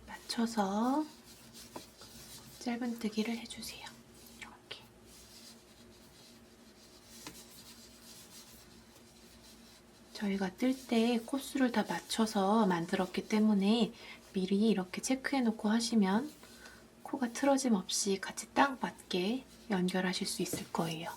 맞춰서 짧은뜨기를 해주세요. 이렇게. 저희가 뜰 때 코수를 다 맞춰서 만들었기 때문에 미리 이렇게 체크해 놓고 하시면 코가 틀어짐 없이 같이 딱 맞게 연결하실 수 있을 거예요.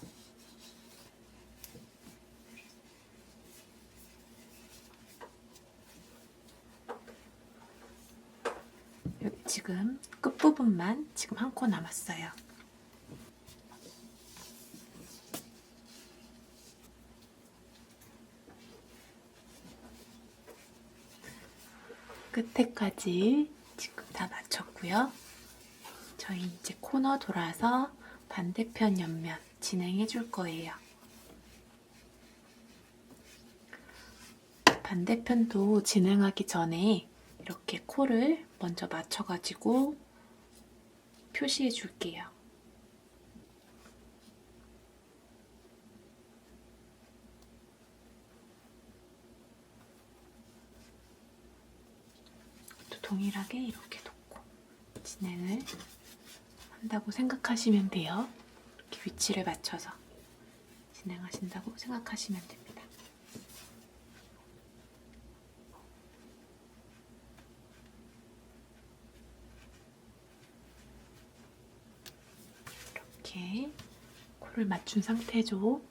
여기 지금 끝부분만 지금 한 코 남았어요. 끝에까지 지금 다 맞췄고요. 저희 이제 코너 돌아서 반대편 옆면 진행해 줄 거예요. 반대편도 진행하기 전에 이렇게 코를 먼저 맞춰가지고 표시해 줄게요. 또 동일하게 이렇게 놓고 진행을 한다고 생각하시면 돼요. 이렇게 위치를 맞춰서 진행하신다고 생각하시면 됩니다. 이렇게 코를 맞춘 상태죠.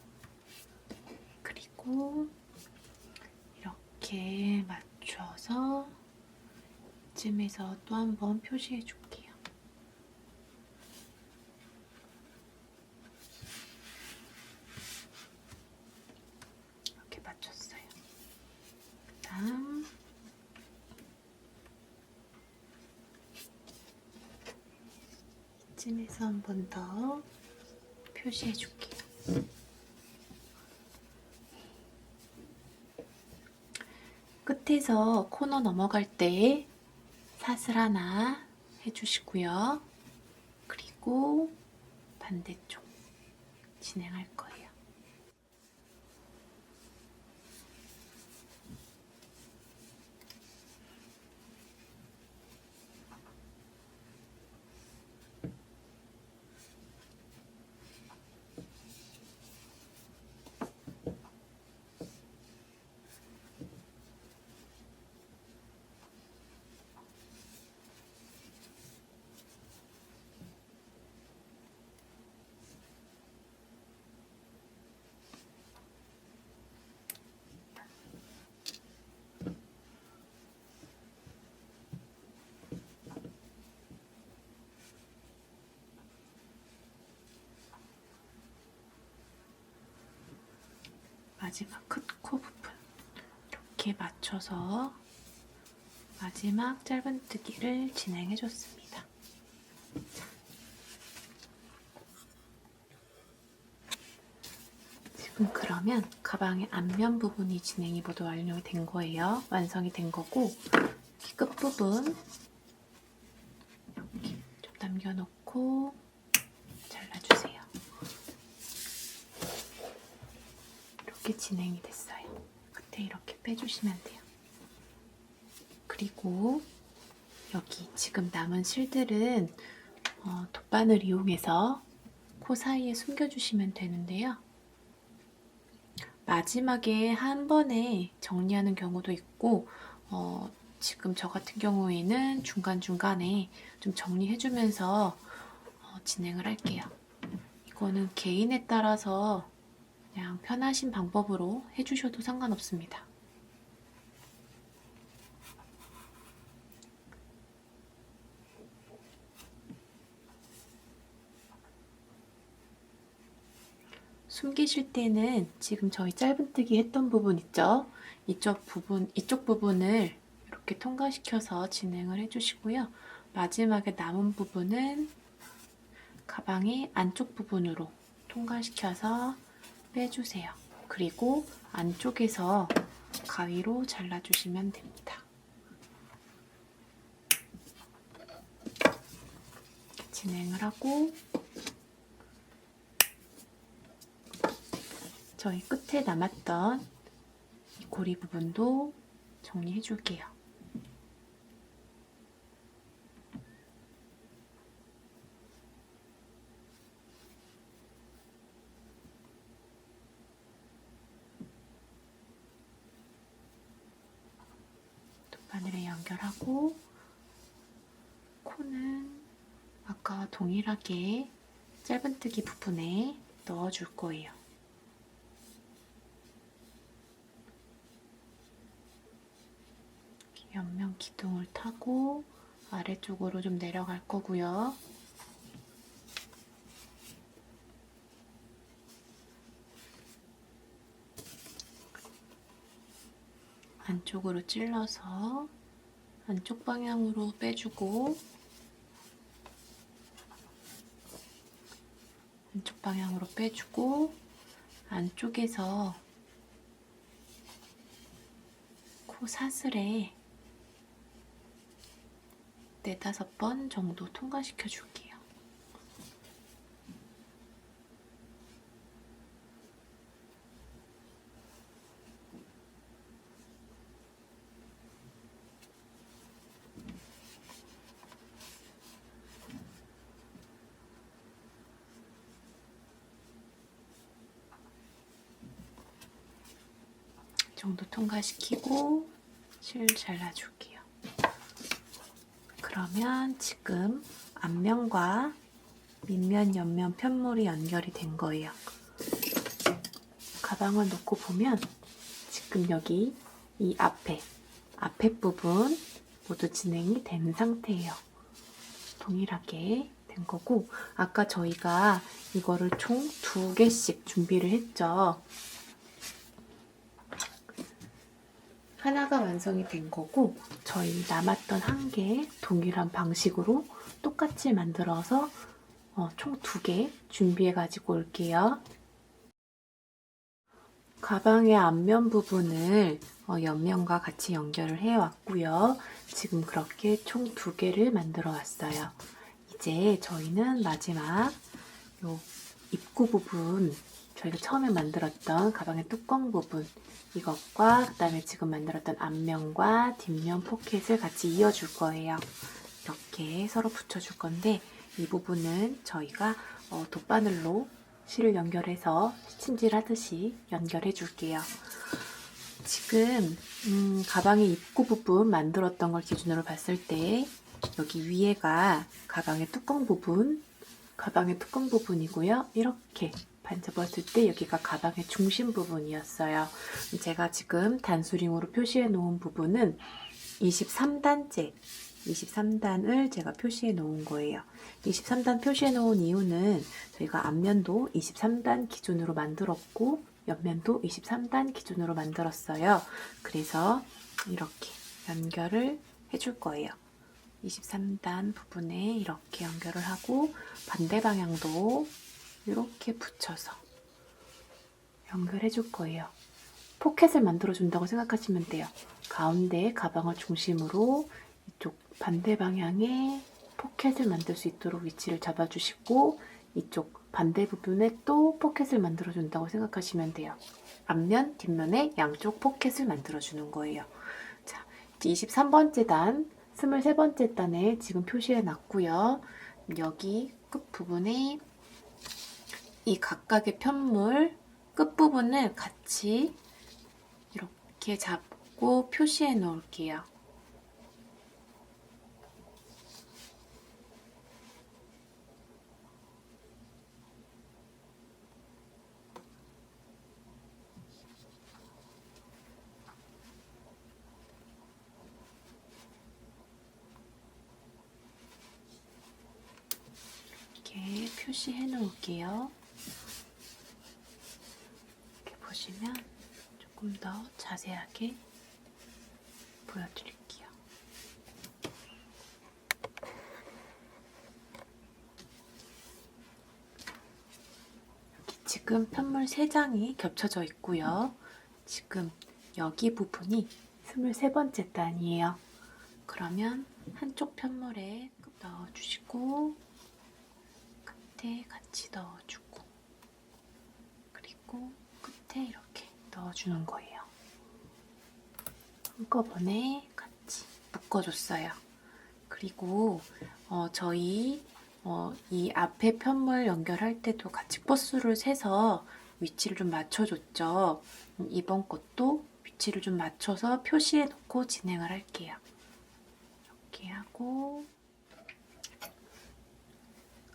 그리고 이렇게 맞춰서 이쯤에서 또 한번 표시해 줄게요. 이렇게 맞췄어요. 그 다음 이쯤에서 한 번 더 표시해 줄게요. 끝에서 코너 넘어갈 때 사슬 하나 해주시고요. 그리고 반대쪽 진행할 거예요. 마지막 끝코 부분 이렇게 맞춰서 마지막 짧은뜨기를 진행해 줬습니다. 지금 그러면 가방의 앞면 부분이 진행이 모두 완료된 거예요. 완성이 된 거고 이 끝부분 이렇게 좀 남겨놓고 잘라주세요. 이렇게 진행이 됐어요. 끝에 이렇게 빼주시면 돼요. 그리고 여기 지금 남은 실들은 돗바늘 이용해서 코 사이에 숨겨주시면 되는데요. 마지막에 한 번에 정리하는 경우도 있고 지금 저 같은 경우에는 중간중간에 좀 정리해주면서 진행을 할게요. 이거는 개인에 따라서 그냥 편하신 방법으로 해주셔도 상관없습니다. 숨기실 때는 지금 저희 짧은뜨기 했던 부분 있죠? 이쪽 부분을 이렇게 통과시켜서 진행을 해주시고요. 마지막에 남은 부분은 가방의 안쪽 부분으로 통과시켜서 빼주세요. 그리고 안쪽에서 가위로 잘라주시면 됩니다. 진행을 하고 저희 끝에 남았던 이 고리 부분도 정리해 줄게요. 돗바늘에 연결하고 코는 아까와 동일하게 짧은뜨기 부분에 넣어줄 거예요. 옆면 기둥을 타고 아래쪽으로 좀 내려갈 거고요. 안쪽으로 찔러서 안쪽 방향으로 빼주고 안쪽 방향으로 빼주고 안쪽에서 코 사슬에 4-5번 정도 통과시켜 줄게요. 이 정도 통과시키고 실 잘라줄게요. 그러면 지금 앞면과 밑면, 옆면 편물이 연결이 된 거예요. 가방을 놓고 보면 지금 여기 이 앞에 부분 모두 진행이 된 상태예요. 동일하게 된 거고 아까 저희가 이거를 총 2개씩 준비를 했죠. 하나가 완성이 된 거고 저희 남았던 1개 동일한 방식으로 똑같이 만들어서 총 2개 준비해 가지고 올게요. 가방의 앞면 부분을 옆면과 같이 연결을 해 왔고요. 지금 그렇게 총 2개를 만들어 왔어요. 이제 저희는 마지막 요 입구 부분 저희가 처음에 만들었던 가방의 뚜껑 부분 이것과 그 다음에 지금 만들었던 앞면과 뒷면 포켓을 같이 이어줄 거예요. 이렇게 서로 붙여줄 건데 이 부분은 저희가 돗바늘로 실을 연결해서 시침질 하듯이 연결해 줄게요. 지금 가방의 입구 부분 만들었던 걸 기준으로 봤을 때 여기 위에가 가방의 뚜껑 부분이고요. 이렇게 만져봤을 때 여기가 가방의 중심 부분이었어요. 제가 지금 단수링으로 표시해 놓은 부분은 23단을 제가 표시해 놓은 거예요. 23단 표시해 놓은 이유는 저희가 앞면도 23단 기준으로 만들었고 옆면도 23단 기준으로 만들었어요. 그래서 이렇게 연결을 해줄 거예요. 23단 부분에 이렇게 연결을 하고 반대 방향도 이렇게 붙여서 연결해 줄 거예요. 포켓을 만들어 준다고 생각하시면 돼요. 가운데 가방을 중심으로 이쪽 반대 방향에 포켓을 만들 수 있도록 위치를 잡아주시고 이쪽 반대 부분에 또 포켓을 만들어 준다고 생각하시면 돼요. 앞면, 뒷면에 양쪽 포켓을 만들어 주는 거예요. 자, 이제 23번째 단, 23번째 단에 지금 표시해 놨고요. 여기 끝부분에 이 각각의 편물 끝부분을 같이 이렇게 잡고 표시해 놓을게요. 이렇게 표시해 놓을게요. 이렇게 보시면 조금 더 자세하게 보여드릴게요. 여기 지금 편물 3장이 겹쳐져 있고요. 지금 여기 부분이 23번째 단이에요. 그러면 한쪽 편물에 넣어주시고 끝에 같이 넣어주고 그리고 끝에 이렇게 넣어주는 거예요. 한꺼번에 같이 묶어줬어요. 그리고 저희 이 앞에 편물 연결할 때도 같이 꽃수를 세서 위치를 좀 맞춰줬죠. 이번 것도 위치를 좀 맞춰서 표시해 놓고 진행을 할게요. 이렇게 하고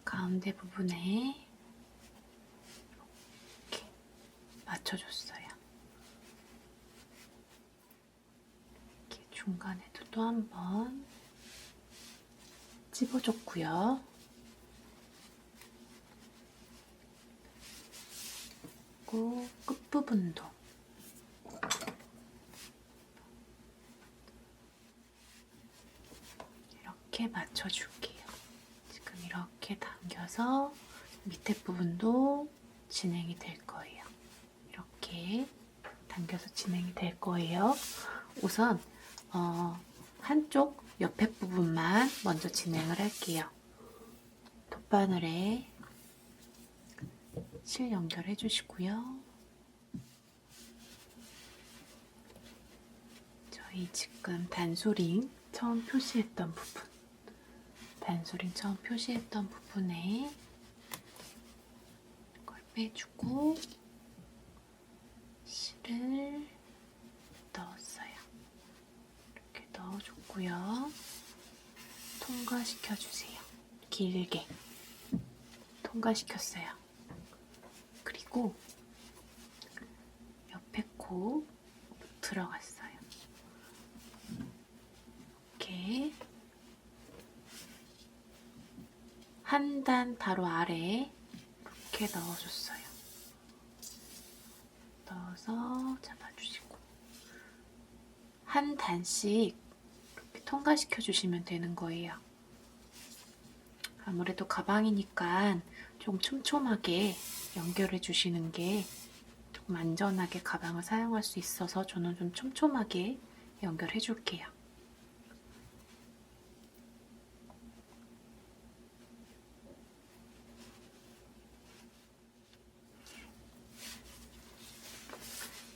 가운데 부분에 이렇게 맞춰줬어요. 이렇게 중간에도 또 한 번 찝어줬고요. 그리고 끝부분도 이렇게 맞춰줄게요. 지금 이렇게 당겨서 밑에 부분도 진행이 될 거예요. 이렇게 당겨서 진행이 될 거예요. 우선 한쪽 옆에 부분만 먼저 진행을 할게요. 돗바늘에 실 연결해 주시고요. 저희 지금 단소링 처음 표시했던 부분, 단소링 처음 표시했던 부분에 이걸 빼주고 실을 넣었어요. 이렇게 넣어줬고요. 통과시켜주세요. 길게 통과시켰어요. 그리고 옆에 코 들어갔어요. 이렇게 한 단 바로 아래 이렇게 넣어줬어요. 넣어서 잡아주시고 한 단씩 이렇게 통과시켜 주시면 되는 거예요. 아무래도 가방이니까 좀 촘촘하게 연결해 주시는 게 조금 안전하게 가방을 사용할 수 있어서 저는 좀 촘촘하게 연결해 줄게요.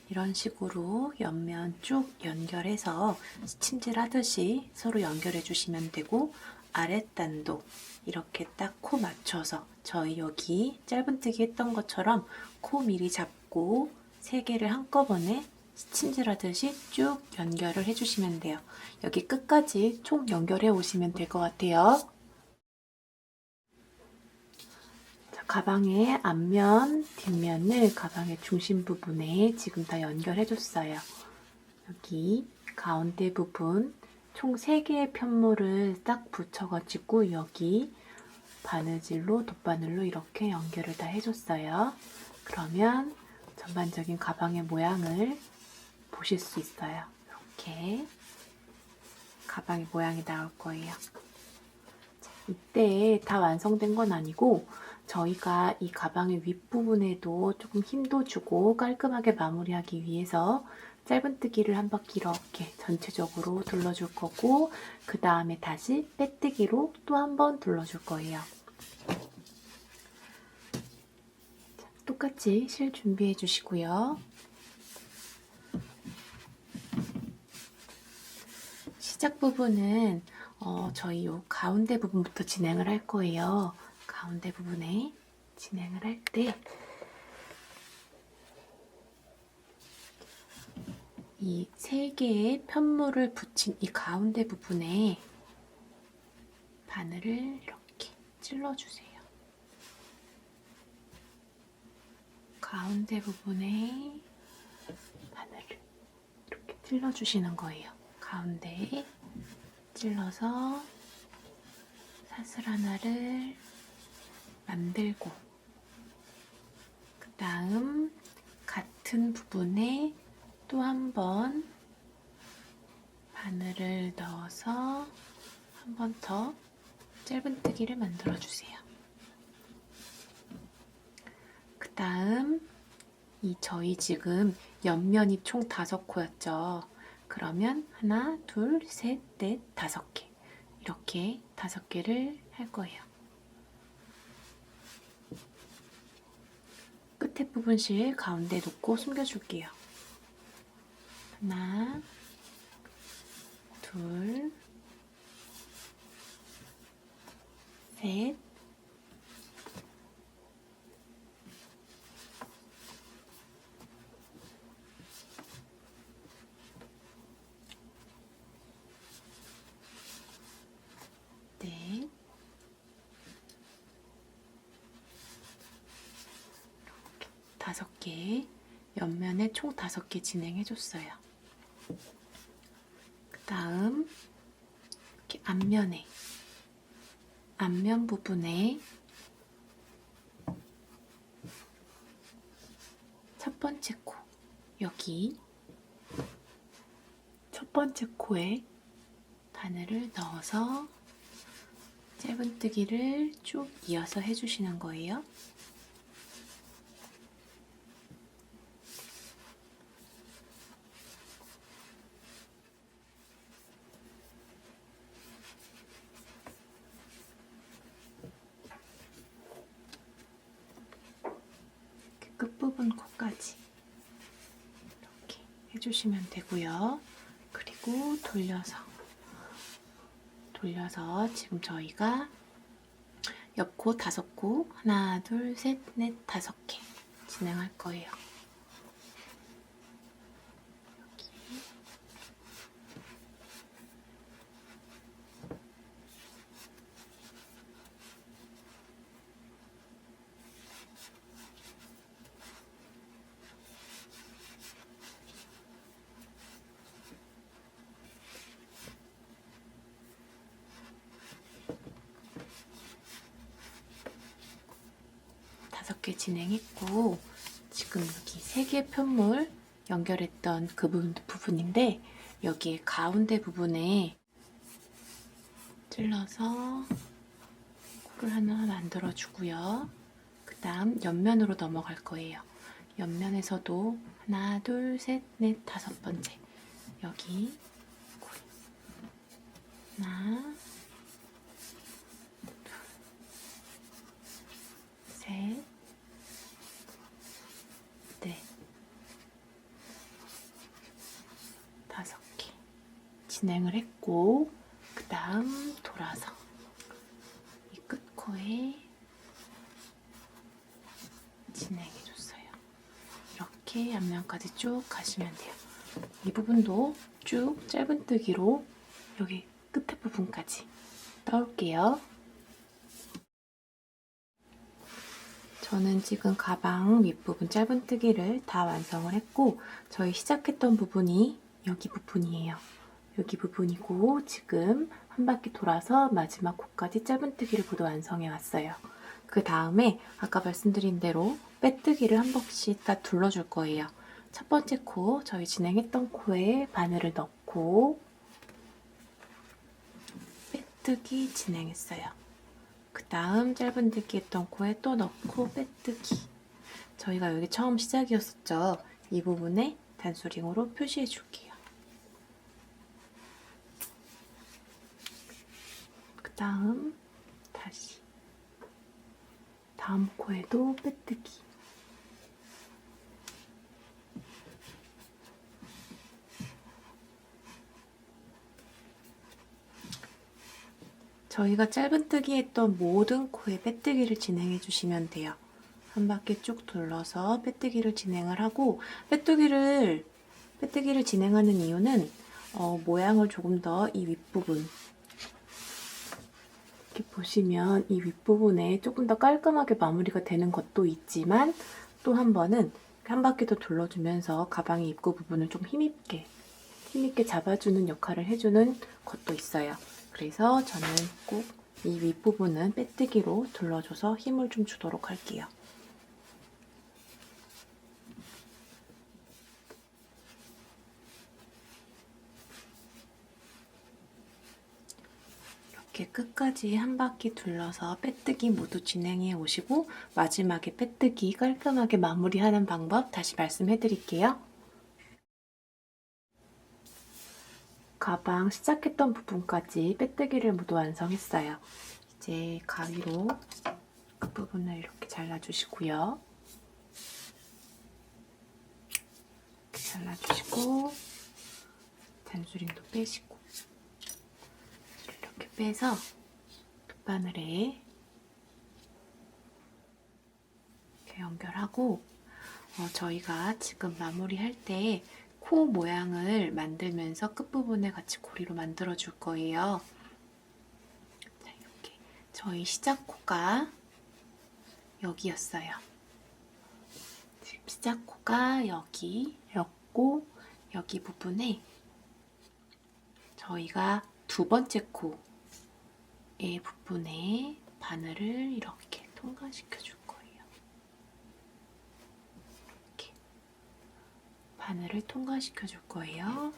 이런 식으로 옆면 쭉 연결해서 스친질 하듯이 서로 연결해 주시면 되고 아랫단도 이렇게 딱 코 맞춰서 저희 여기 짧은뜨기 했던 것처럼 코 미리 잡고 3개를 한꺼번에 스친질 하듯이 쭉 연결을 해주시면 돼요. 여기 끝까지 총 연결해 오시면 될 것 같아요. 자, 가방의 앞면, 뒷면을 가방의 중심 부분에 지금 다 연결해 줬어요. 여기 가운데 부분 총 3개의 편물을 딱 붙여가지고 여기 바느질로 돗바늘로 이렇게 연결을 다 해줬어요. 그러면 전반적인 가방의 모양을 보실 수 있어요. 이렇게 가방의 모양이 나올 거예요. 자, 이때 다 완성된 건 아니고 저희가 이 가방의 윗부분에도 조금 힘도 주고 깔끔하게 마무리하기 위해서 짧은뜨기를 한 바퀴 이렇게 전체적으로 둘러줄 거고 그 다음에 다시 빼뜨기로 또 한 번 둘러줄 거예요. 똑같이 실 준비해 주시고요. 시작 부분은 저희 요 가운데 부분부터 진행을 할 거예요. 가운데 부분에 진행을 할 때 이 세 개의 편물을 붙인 이 가운데 부분에 바늘을 이렇게 찔러주세요. 가운데 부분에 바늘을 이렇게 찔러주시는 거예요. 가운데에 찔러서 사슬 하나를 만들고 그 다음 같은 부분에 또 한 번 바늘을 넣어서 한 번 더 짧은뜨기를 만들어 주세요. 그 다음 저희 지금 옆면이 총 5코였죠. 그러면 하나, 둘, 셋, 넷, 5개 이렇게 5개를 할 거예요. 끝에 부분 실 가운데 놓고 숨겨줄게요. 하나, 둘, 셋, 넷, 이렇게 5개, 옆면에 총 5개 진행해줬어요. 그 다음 이렇게 앞면 부분에 첫 번째 코, 여기 첫 번째 코에 바늘을 넣어서 짧은뜨기를 쭉 이어서 해주시는 거예요. 끝부분 코까지 이렇게 해주시면 되고요. 그리고 돌려서 지금 저희가 옆코 5코 하나, 둘, 셋, 넷, 5개 진행할 거예요. 진행했고 지금 여기 3개 편물 연결했던 그 부분인데 여기에 가운데 부분에 찔러서 코를 하나 만들어 주고요. 그 다음 옆면으로 넘어갈 거예요. 옆면에서도 하나, 둘, 셋, 넷, 5번째 여기 코 하나, 둘, 셋, 넷, 5개 진행을 했고 그 다음 돌아서 이 끝코에 진행해줬어요. 이렇게 앞면까지 쭉 가시면 돼요. 이 부분도 쭉 짧은뜨기로 여기 끝에 부분까지 떠올게요. 저는 지금 가방 윗부분 짧은뜨기를 다 완성을 했고 저희 시작했던 부분이 여기 부분이에요. 여기 부분이고 지금 한 바퀴 돌아서 마지막 코까지 짧은뜨기를 모두 완성해 왔어요. 그 다음에 아까 말씀드린 대로 빼뜨기를 한 번씩 다 둘러줄 거예요. 첫 번째 코, 저희 진행했던 코에 바늘을 넣고 빼뜨기 진행했어요. 그 다음 짧은뜨기 했던 코에 또 넣고 빼뜨기. 저희가 여기 처음 시작이었었죠. 이 부분에 단수링으로 표시해 줄게요. 그 다음 다시 다음 코에도 빼뜨기. 저희가 짧은뜨기 했던 모든 코에 빼뜨기를 진행해 주시면 돼요. 한 바퀴 쭉 둘러서 빼뜨기를 진행을 하고, 빼뜨기를 진행하는 이유는 모양을 조금 더 이 윗부분, 이렇게 보시면 이 윗부분에 조금 더 깔끔하게 마무리가 되는 것도 있지만, 또 한 번은 한 바퀴 더 둘러주면서 가방의 입구 부분을 좀 힘있게 잡아주는 역할을 해주는 것도 있어요. 그래서 저는 꼭 이 윗부분은 빼뜨기로 둘러줘서 힘을 좀 주도록 할게요. 이렇게 끝까지 한 바퀴 둘러서 빼뜨기 모두 진행해 오시고, 마지막에 빼뜨기 깔끔하게 마무리하는 방법 다시 말씀해 드릴게요. 가방 시작했던 부분까지 빼뜨기를 모두 완성했어요. 이제 가위로 끝부분을 이렇게 잘라주시고요. 이렇게 잘라주시고, 잔수림도 빼시고, 이렇게 빼서 돗바늘에 이렇게 연결하고, 저희가 지금 마무리할 때 코 모양을 만들면서 끝부분에 같이 고리로 만들어 줄 거예요. 자, 이렇게 저희 시작 코가 여기였어요. 지금 시작 코가 여기였고, 여기 부분에 저희가 두 번째 코의 부분에 바늘을 이렇게 통과시켜 줄 거예요. 바늘을 통과시켜 줄 거예요.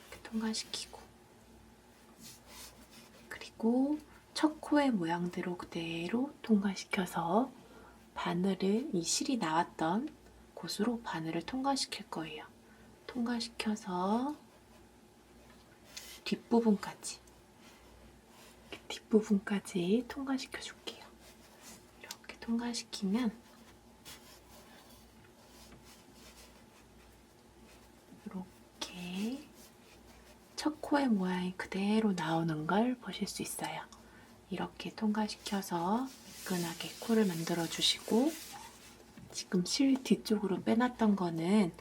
이렇게 통과시키고, 그리고 첫 코의 모양대로 그대로 통과시켜서 바늘을, 이 실이 나왔던 곳으로 바늘을 통과시킬 거예요. 통과시켜서 뒷부분까지 통과시켜 줄게요. 이렇게 통과시키면 첫 코의 모양이 그대로 나오는 걸 보실 수 있어요. 이렇게 통과시켜서 매끈하게 코를 만들어 주시고, 지금 실 뒤쪽으로 빼놨던 거는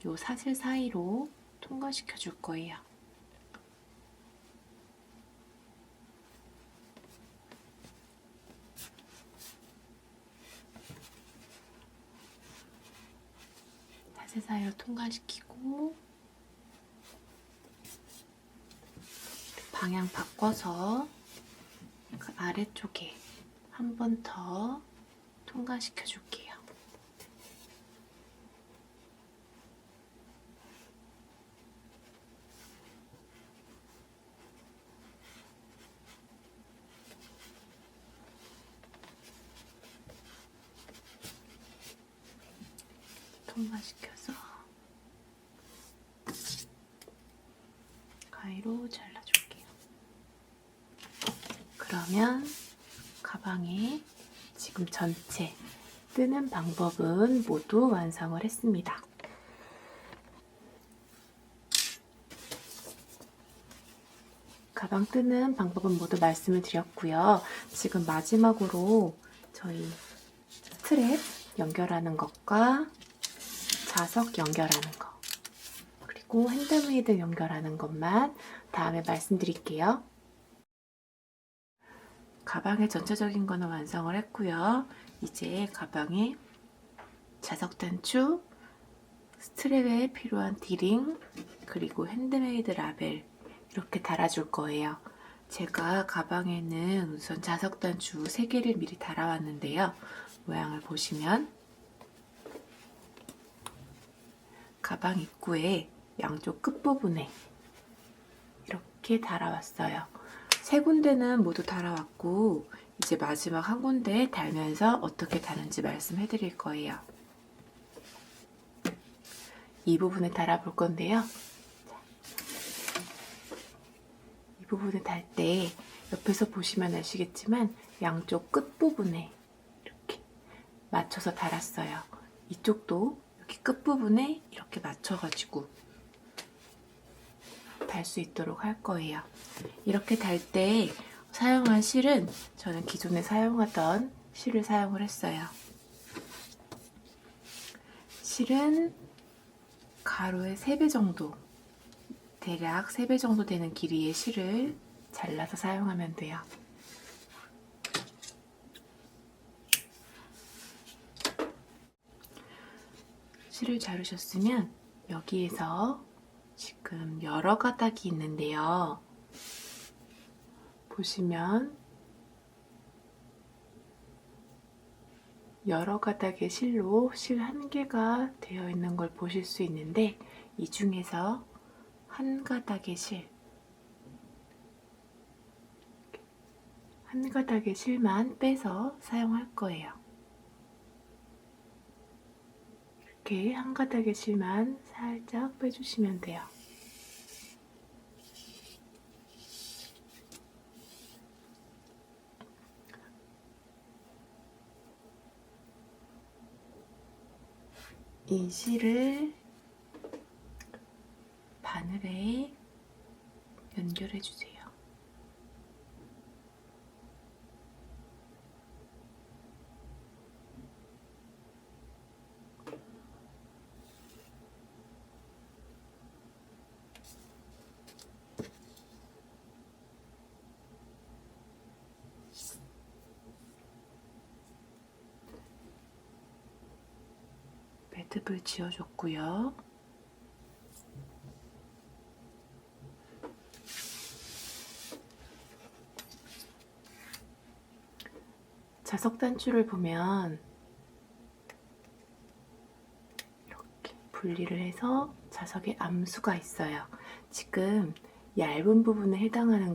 요 사슬 사이로 통과시켜 줄 거예요. 사슬 사이로 통과시키고, 방향 바꿔서 그 아래쪽에 한 번 더 통과시켜 줄게요. 통과시켜서 가위로 잘라줄게요. 그러면 가방에 지금 전체 뜨는 방법은 모두 완성을 했습니다. 가방 뜨는 방법은 모두 말씀을 드렸고요. 지금 마지막으로 저희 스트랩 연결하는 것과 자석 연결하는 거, 그리고 핸드메이드 연결하는 것만 다음에 말씀드릴게요. 가방의 전체적인 거는 완성을 했고요. 이제 가방에 자석 단추, 스트랩에 필요한 디링, 그리고 핸드메이드 라벨 이렇게 달아줄 거예요. 제가 가방에는 우선 자석 단추 3개를 미리 달아왔는데요. 모양을 보시면 가방 입구에 양쪽 끝부분에 이렇게 달아왔어요. 3군데는 모두 달아왔고, 이제 마지막 한 군데 달면서 어떻게 다는지 말씀해 드릴 거예요. 이 부분에 달아볼 건데요. 이 부분에 달 때 옆에서 보시면 아시겠지만 양쪽 끝부분에 이렇게 맞춰서 달았어요. 이쪽도 여기 끝부분에 이렇게 맞춰가지고 달 수 있도록 할 거예요. 이렇게 달 때 사용한 실은 저는 기존에 사용하던 실을 사용을 했어요. 실은 가로의 3배 정도, 대략 3배 정도 되는 길이의 실을 잘라서 사용하면 돼요. 실을 자르셨으면 여기에서 지금 여러 가닥이 있는데요. 보시면 여러 가닥의 실로 실 한 개가 되어 있는 걸 보실 수 있는데, 이 중에서 한 가닥의 한 가닥의 실만 빼서 사용할 거예요. 이렇게 한 가닥의 실만 살짝 빼주시면 돼요. 이 실을 바늘에 연결해 주세요. 매듭을 지어줬고요. 자석 단추를 보면 이렇게 분리를 해서 자석에 암수가 있어요. 지금 얇은 부분에 해당하는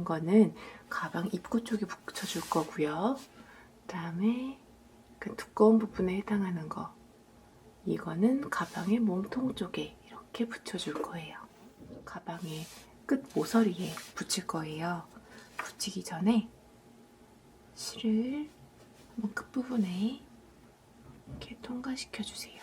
거는 가방 입구 쪽에 붙여줄 거고요. 그 다음에 그 두꺼운 부분에 해당하는 거, 이거는 가방의 몸통 쪽에 이렇게 붙여줄 거예요. 가방의 끝 모서리에 붙일 거예요. 붙이기 전에 실을 한번 끝부분에 이렇게 통과시켜 주세요.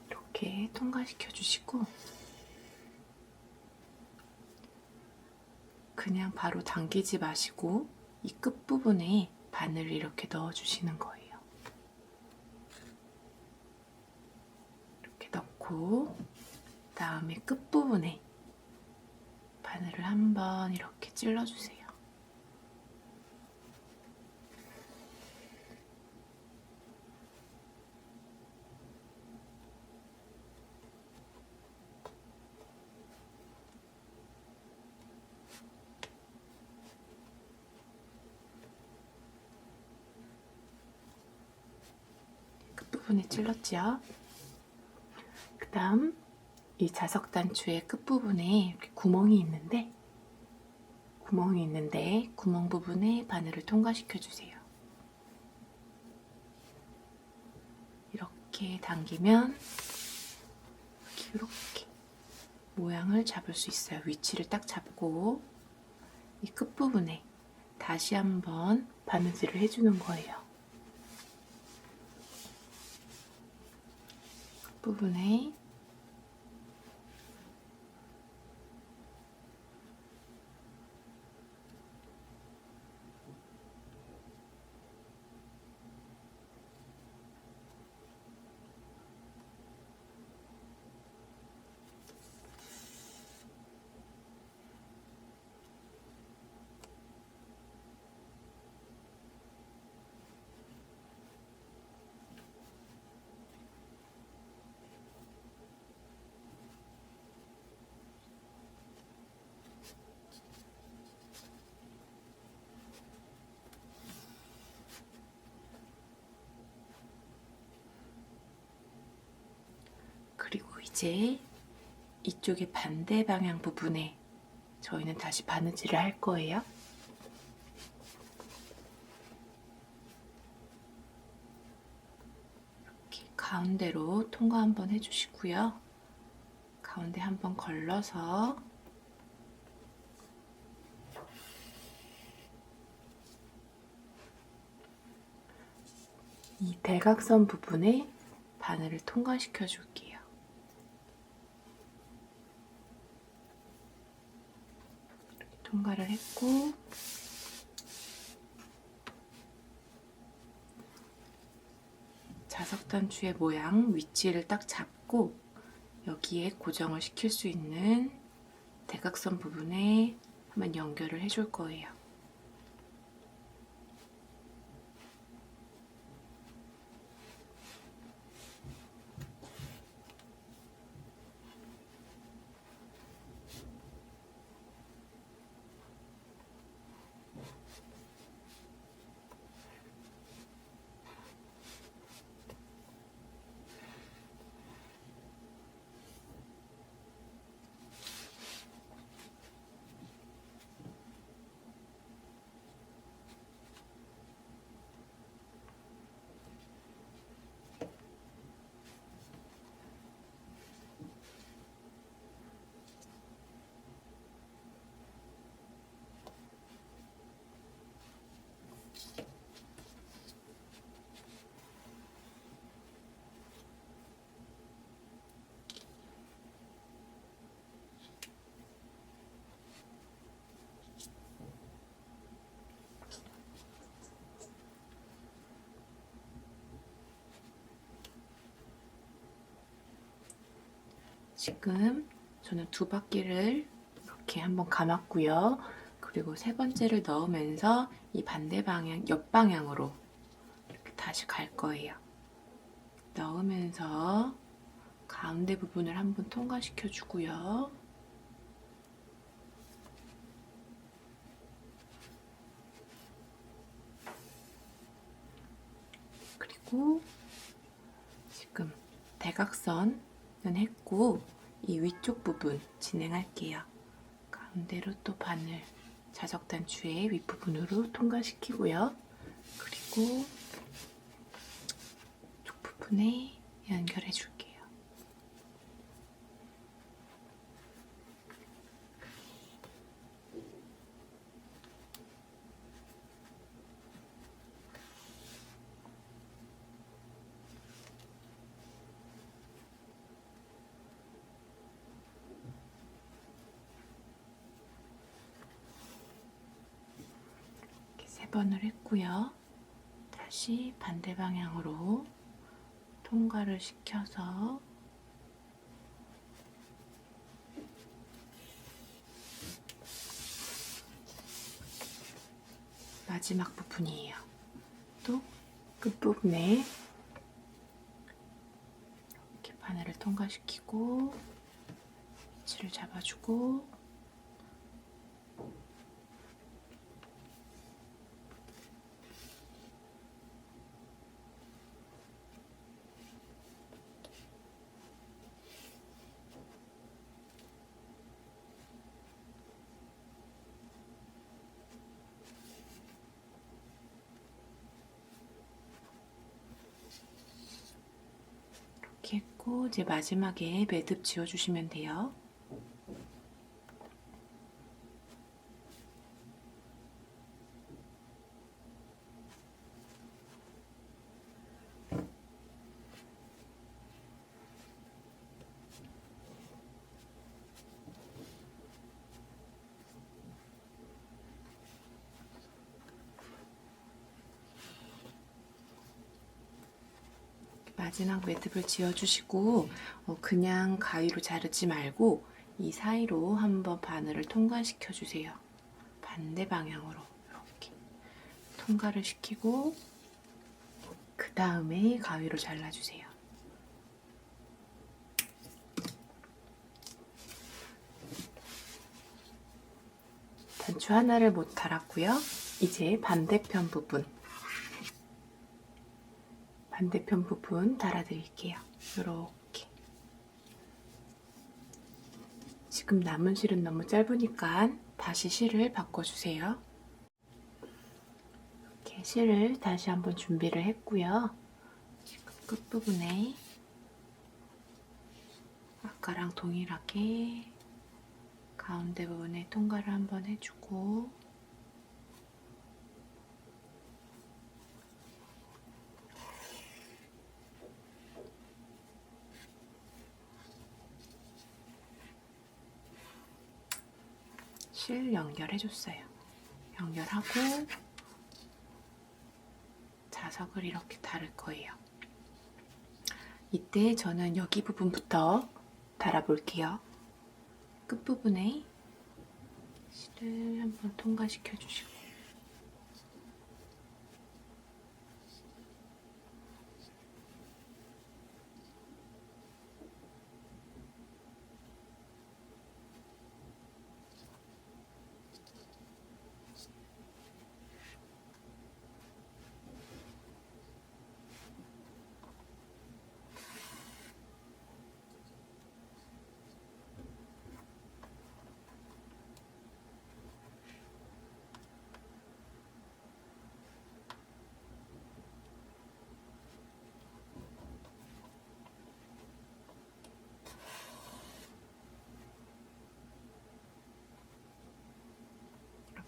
이렇게 통과시켜 주시고, 그냥 바로 당기지 마시고 이 끝부분에 바늘을 이렇게 넣어 주시는 거예요. 이렇게 넣고, 다음에 끝부분에 바늘을 한번 이렇게 찔러주세요. 끝부분에 찔렀죠? 그 다음 이 자석 단추의 끝부분에 이렇게 구멍이 있는데 구멍 부분에 바늘을 통과시켜 주세요. 이렇게 당기면 이렇게 모양을 잡을 수 있어요. 위치를 딱 잡고 이 끝부분에 다시 한번 바느질을 해주는 거예요. 끝부분에 그리고 이제 이쪽의 반대 방향 부분에 저희는 다시 바느질을 할 거예요. 이렇게 가운데로 통과 한번 해주시고요. 가운데 한번 걸러서 이 대각선 부분에 바늘을 통과시켜 줄게요. 이렇게 통과를 했고, 자석단추의 모양 위치를 딱 잡고 여기에 고정을 시킬 수 있는 대각선 부분에 한번 연결을 해줄 거예요. 지금 저는 2바퀴를 이렇게 한번 감았고요. 그리고 3번째를 넣으면서 이 반대 방향, 옆방향으로 이렇게 다시 갈 거예요. 넣으면서 가운데 부분을 한번 통과시켜 주고요. 그리고 지금 대각선은 했고 이 위쪽 부분 진행할게요. 가운데로 또 바늘 자석단추의 윗부분으로 통과시키고요. 그리고 쪽 부분에 연결해 줄게요. 이렇게 3번을 했고요. 다시 반대 방향으로 통과를 시켜서 마지막 부분이에요. 또 끝부분에 이렇게 바늘을 통과시키고 위치를 잡아주고 이렇게 했고 이제 마지막에 매듭 지어주시면 돼요. 마지막 매듭을 지어주시고 그냥 가위로 자르지 말고 이 사이로 한번 바늘을 통과시켜 주세요. 반대 방향으로 이렇게 통과를 시키고 그 다음에 가위로 잘라주세요. 단추 하나를 못 달았고요. 이제 반대편 부분 달아드릴게요. 이렇게. 지금 남은 실은 너무 짧으니까 다시 실을 바꿔주세요. 이렇게 실을 다시 한번 준비를 했고요. 지금 끝부분에 아까랑 동일하게 가운데 부분에 통과를 한번 해주고 실 연결해줬어요. 연결하고 자석을 이렇게 달을 거예요. 이때 저는 여기 부분부터 달아볼게요. 끝부분에 실을 한번 통과시켜 주시고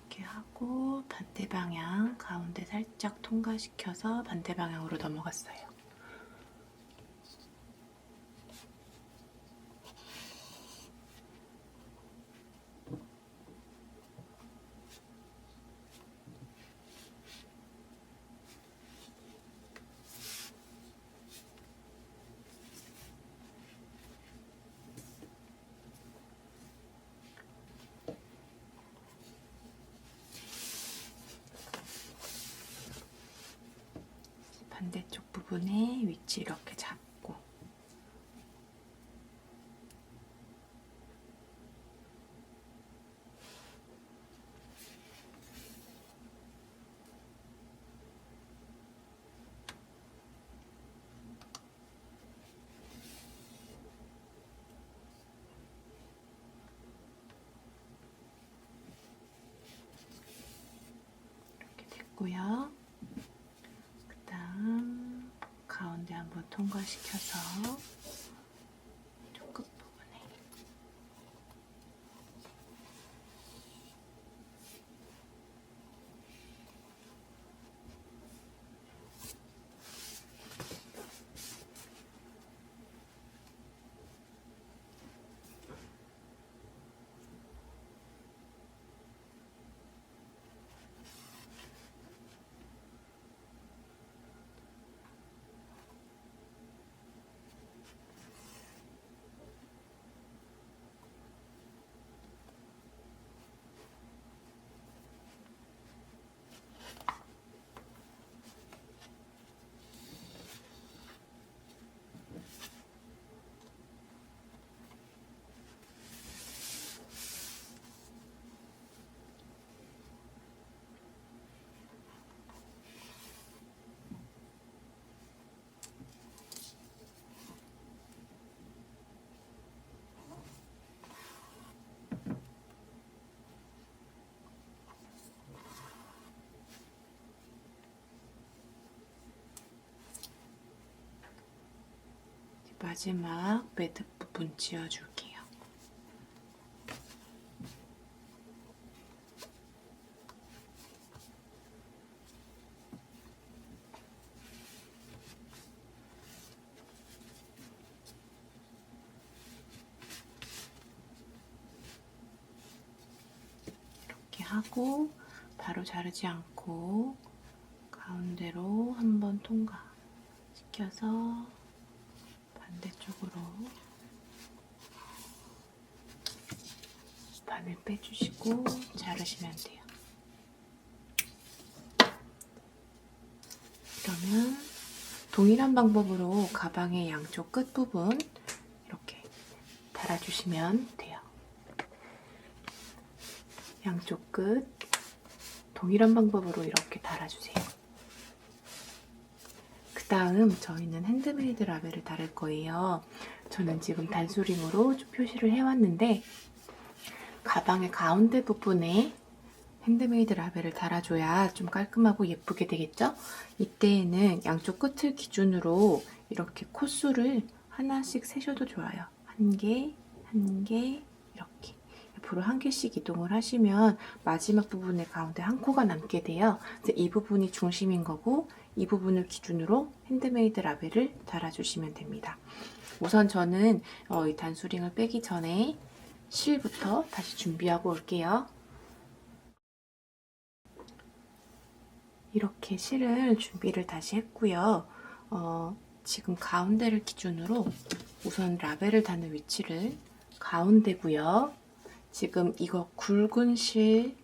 이렇게 하고 반대 방향 가운데 살짝 통과시켜서 반대 방향으로 넘어갔어요. 반대쪽 부분에 위치 이렇게 잡고 이렇게 됐고요. 그다음 가운데 한번 통과시켜서 쪽 끝부분에 마지막 매듭 부분 지어줄게요. 이렇게 하고 바로 자르지 않고 가운데로 한번 통과시켜서 반대쪽으로 바늘 빼주시고 자르시면 돼요. 그러면 동일한 방법으로 가방의 양쪽 끝부분 이렇게 달아주시면 돼요. 양쪽 끝 동일한 방법으로 이렇게 달아주세요. 그 다음 저희는 핸드메이드 라벨을 달을 거예요. 저는 지금 단수링으로 좀 표시를 해왔는데 가방의 가운데 부분에 핸드메이드 라벨을 달아줘야 좀 깔끔하고 예쁘게 되겠죠? 이때에는 양쪽 끝을 기준으로 이렇게 코수를 하나씩 세셔도 좋아요. 한 개, 한 개, 이렇게. 옆으로 한 개씩 이동을 하시면 마지막 부분에 가운데 한 코가 남게 돼요. 그래서 이 부분이 중심인 거고 이 부분을 기준으로 핸드메이드 라벨을 달아주시면 됩니다. 우선 저는 이 단수링을 빼기 전에 실부터 다시 준비하고 올게요. 이렇게 실을 준비를 다시 했고요. 지금 가운데를 기준으로 우선 라벨을 다는 위치를 가운데고요. 지금 이거 굵은 실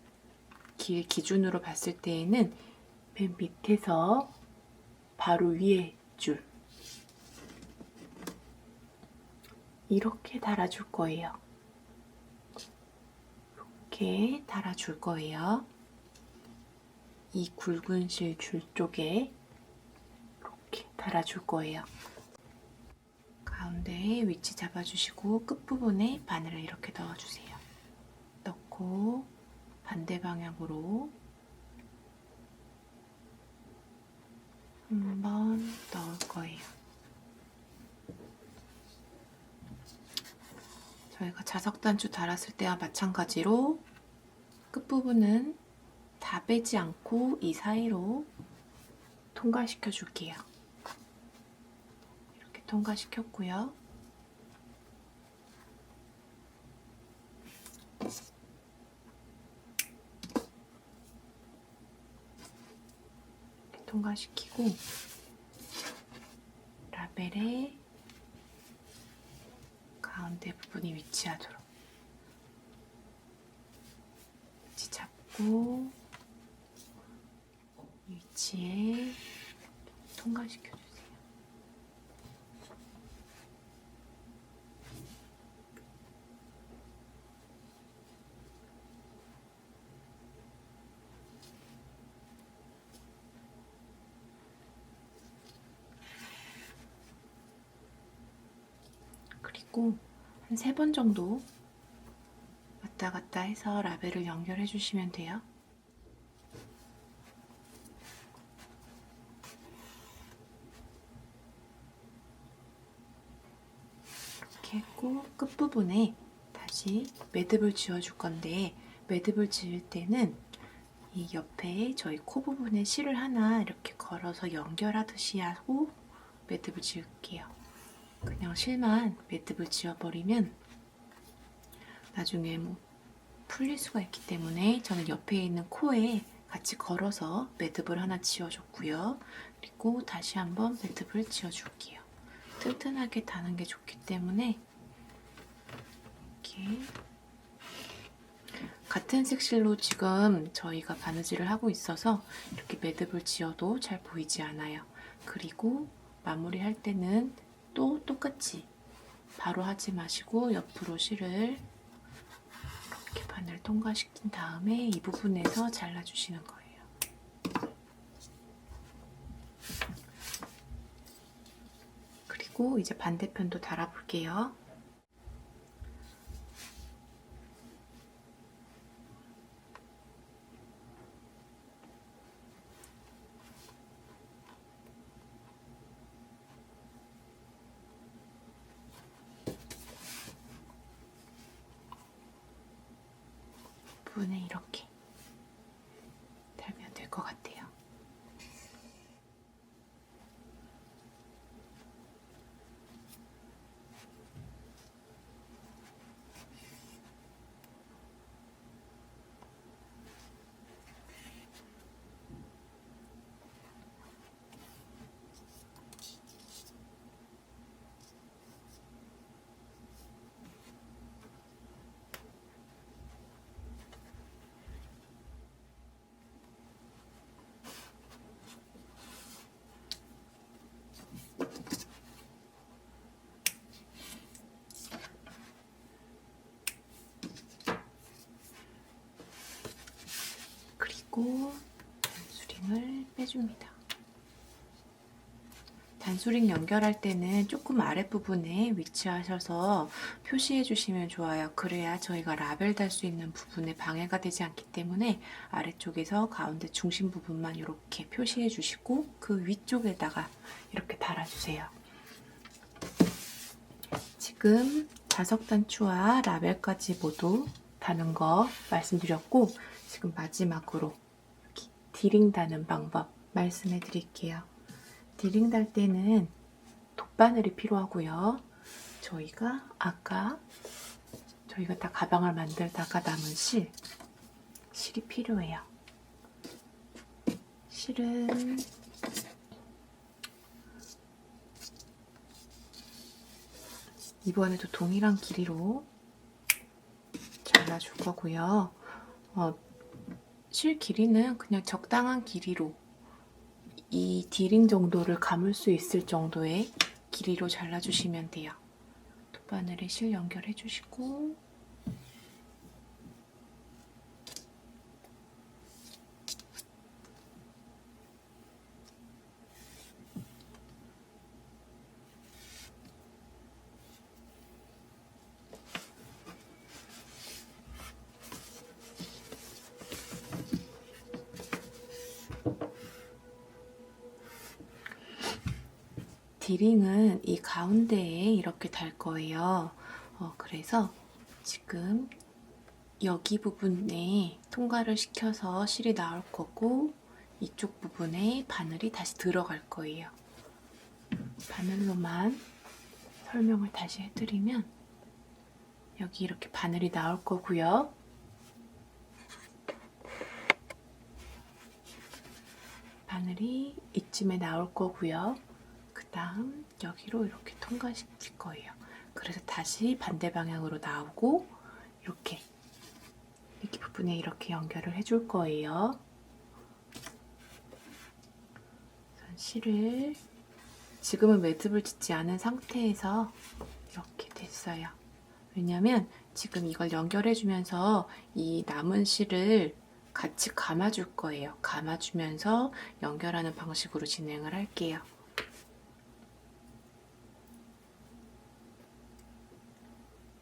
길 기준으로 봤을 때에는 맨 밑에서 바로 위에 줄 이렇게 달아줄 거예요. 이렇게 달아줄 거예요. 이 굵은 실 줄 쪽에 이렇게 달아줄 거예요. 가운데에 위치 잡아주시고 끝부분에 바늘을 이렇게 넣어주세요. 넣고 반대 방향으로 한번 넣을 거예요. 저희가 자석단추 달았을 때와 마찬가지로 끝부분은 다 빼지 않고 이 사이로 통과시켜 줄게요. 이렇게 통과시켰고요. 이렇게 통과시키고 라벨에 가운데 부분이 위치하도록 위치 잡고 위치에 통과시켜주세요. 그리고 한 3번 정도 왔다 갔다 해서 라벨을 연결해 주시면 돼요. 이렇게 했고 끝부분에 다시 매듭을 지어줄 건데 매듭을 지을 때는 이 옆에 저희 코 부분에 실을 하나 이렇게 걸어서 연결하듯이 하고 매듭을 지을게요. 그냥 실만 매듭을 지어버리면 나중에 뭐 풀릴 수가 있기 때문에 저는 옆에 있는 코에 같이 걸어서 매듭을 하나 지어줬고요. 그리고 다시 한번 매듭을 지어줄게요. 튼튼하게 다는 게 좋기 때문에 이렇게 같은 색실로 지금 저희가 바느질을 하고 있어서 이렇게 매듭을 지어도 잘 보이지 않아요. 그리고 마무리할 때는 또 똑같이 바로 하지 마시고 옆으로 실을 이렇게 바늘 통과시킨 다음에 이 부분에서 잘라주시는 거예요. 그리고 이제 반대편도 달아볼게요. 부분에 이렇게 달면 될 것 같아요. 그리고 단수링을 빼줍니다. 단수링 연결할 때는 조금 아랫부분에 위치하셔서 표시해 주시면 좋아요. 그래야 저희가 라벨 달 수 있는 부분에 방해가 되지 않기 때문에 아래쪽에서 가운데 중심 부분만 이렇게 표시해 주시고 그 위쪽에다가 이렇게 달아주세요. 지금 자석단추와 라벨까지 모두 다는 거 말씀드렸고 지금 마지막으로 이렇게 디링 다는 방법 말씀해 드릴게요. 디링 달 때는 돗바늘이 필요하고요. 저희가 아까 저희가 다 가방을 만들다가 남은 실이 필요해요. 실은 이번에도 동일한 길이로 잘라줄 거고요. 실 길이는 그냥 적당한 길이로 이 D링 정도를 감을 수 있을 정도의 길이로 잘라주시면 돼요. 돗바늘에 실 연결해 주시고 D링은 이 가운데에 이렇게 달 거예요. 그래서 지금 여기 부분에 통과를 시켜서 실이 나올 거고 이쪽 부분에 바늘이 다시 들어갈 거예요. 바늘로만 설명을 다시 해드리면 여기 이렇게 바늘이 나올 거고요. 바늘이 이쯤에 나올 거고요. 그 다음 여기로 이렇게 통과시킬 거예요. 그래서 다시 반대 방향으로 나오고 이렇게 여기 부분에 이렇게 연결을 해줄 거예요. 실을 지금은 매듭을 짓지 않은 상태에서 이렇게 됐어요. 왜냐면 지금 이걸 연결해주면서 이 남은 실을 같이 감아줄 거예요. 감아주면서 연결하는 방식으로 진행을 할게요.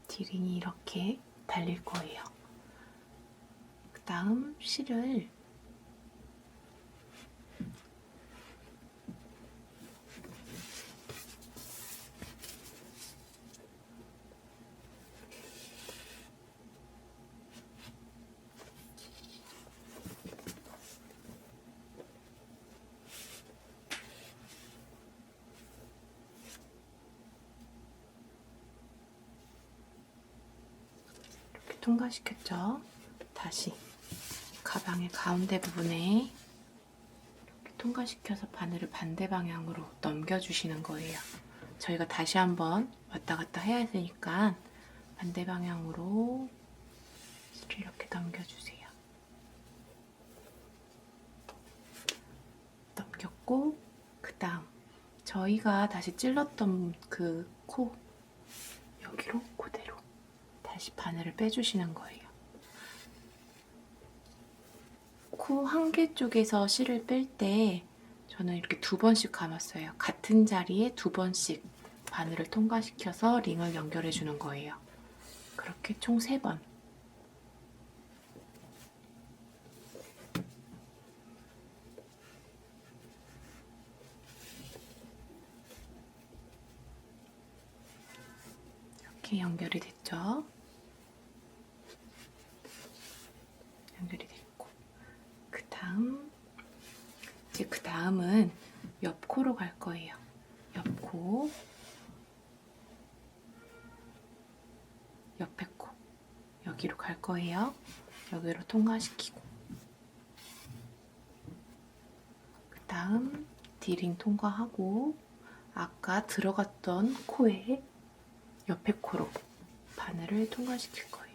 D링이 이렇게 달릴 거예요. 그 다음 실을 이렇게 통과시켰죠. 다시 가방의 가운데 부분에 이렇게 통과시켜서 바늘을 반대 방향으로 넘겨주시는 거예요. 저희가 다시 한번 왔다 갔다 해야 되니까 반대 방향으로 실을 이렇게 넘겨주세요. 넘겼고 그 다음 저희가 다시 찔렀던 그 코 여기로 그대로 다시 바늘을 빼주시는 거예요. 코 한 개 쪽에서 실을 뺄 때 저는 이렇게 2번씩 감았어요. 같은 자리에 2번씩 바늘을 통과시켜서 링을 연결해 주는 거예요. 그렇게 총 3번. 이렇게 연결이 됐죠? 연결이 됐고 이제 그 다음은 옆코로 갈 거예요. 옆코, 옆에 코 여기로 갈 거예요. 여기로 통과시키고 그 다음 D링 통과하고 아까 들어갔던 코에 옆에 코로 바늘을 통과시킬 거예요.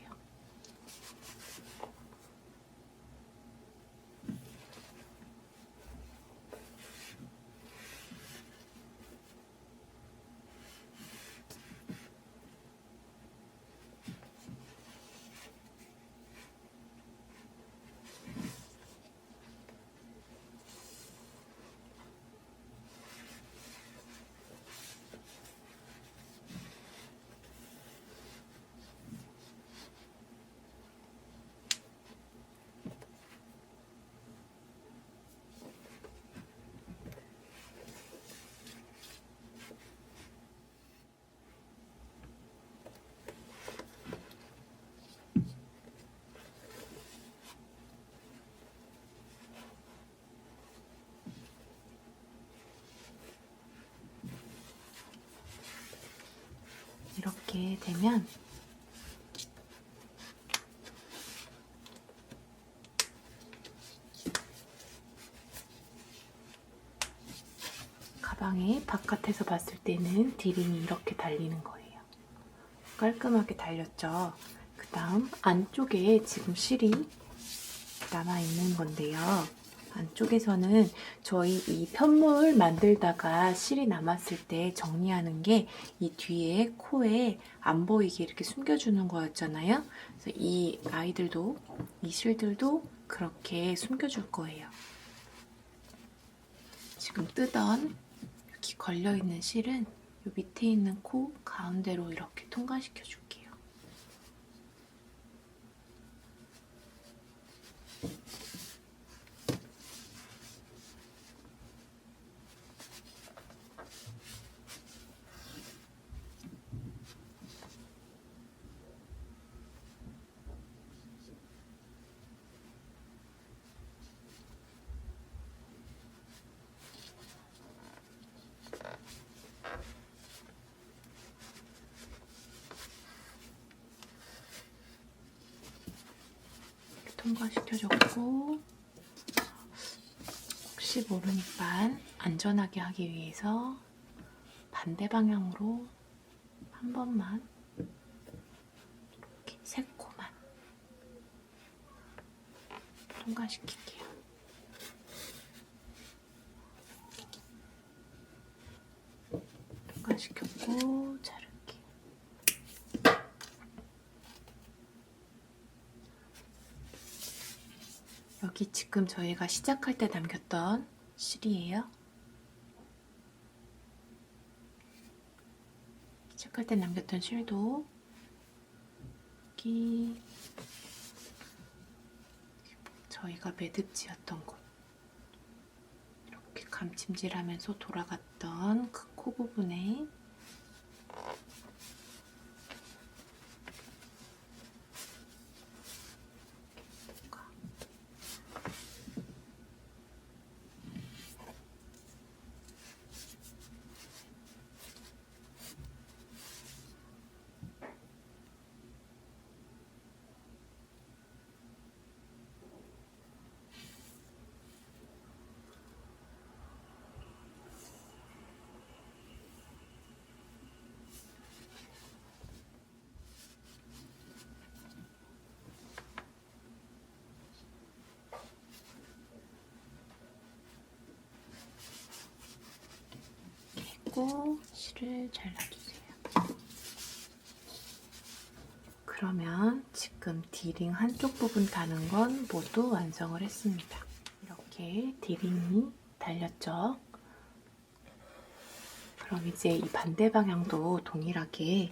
이렇게 되면 가방에 바깥에서 봤을 때는 디링이 이렇게 달리는 거예요. 깔끔하게 달렸죠. 그 다음 안쪽에 지금 실이 남아있는 건데요. 안쪽에서는 저희 이 편물 만들다가 실이 남았을 때 정리하는 게 이 뒤에 코에 안 보이게 이렇게 숨겨주는 거였잖아요. 그래서 이 아이들도, 이 실들도 그렇게 숨겨줄 거예요. 지금 뜨던 이렇게 걸려있는 실은 이 밑에 있는 코 가운데로 이렇게 통과시켜 줄게요. 통과시켜줬고, 혹시 모르니까 안전하게 하기 위해서 반대 방향으로 한 번만 이렇게 세 코만 통과시킬게요. 통과시켰고 자를게요. 여기 지금 저희가 시작할 때 남겼던 실이에요. 시작할 때 남겼던 실도 여기 저희가 매듭지었던 곳, 이렇게 감침질하면서 돌아갔던 그 코 부분에 실을 잘라주세요. 그러면 지금 디링 한쪽 부분 다는 건 모두 완성을 했습니다. 이렇게 디링이 달렸죠? 그럼 이제 이 반대 방향도 동일하게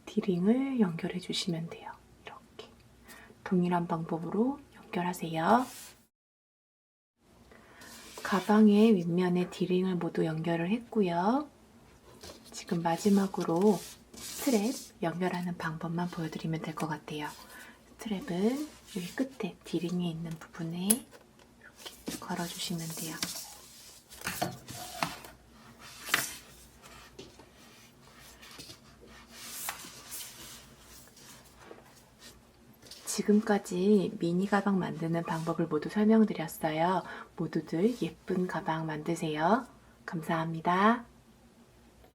디링을 연결해 주시면 돼요. 이렇게 동일한 방법으로 연결하세요. 가방의 윗면에 디링을 모두 연결을 했고요. 지금 마지막으로 스트랩 연결하는 방법만 보여드리면 될 것 같아요. 스트랩은 여기 끝에 디링이 있는 부분에 이렇게 걸어주시면 돼요. 지금까지 미니 가방 만드는 방법을 모두 설명드렸어요. 모두들 예쁜 가방 만드세요. 감사합니다.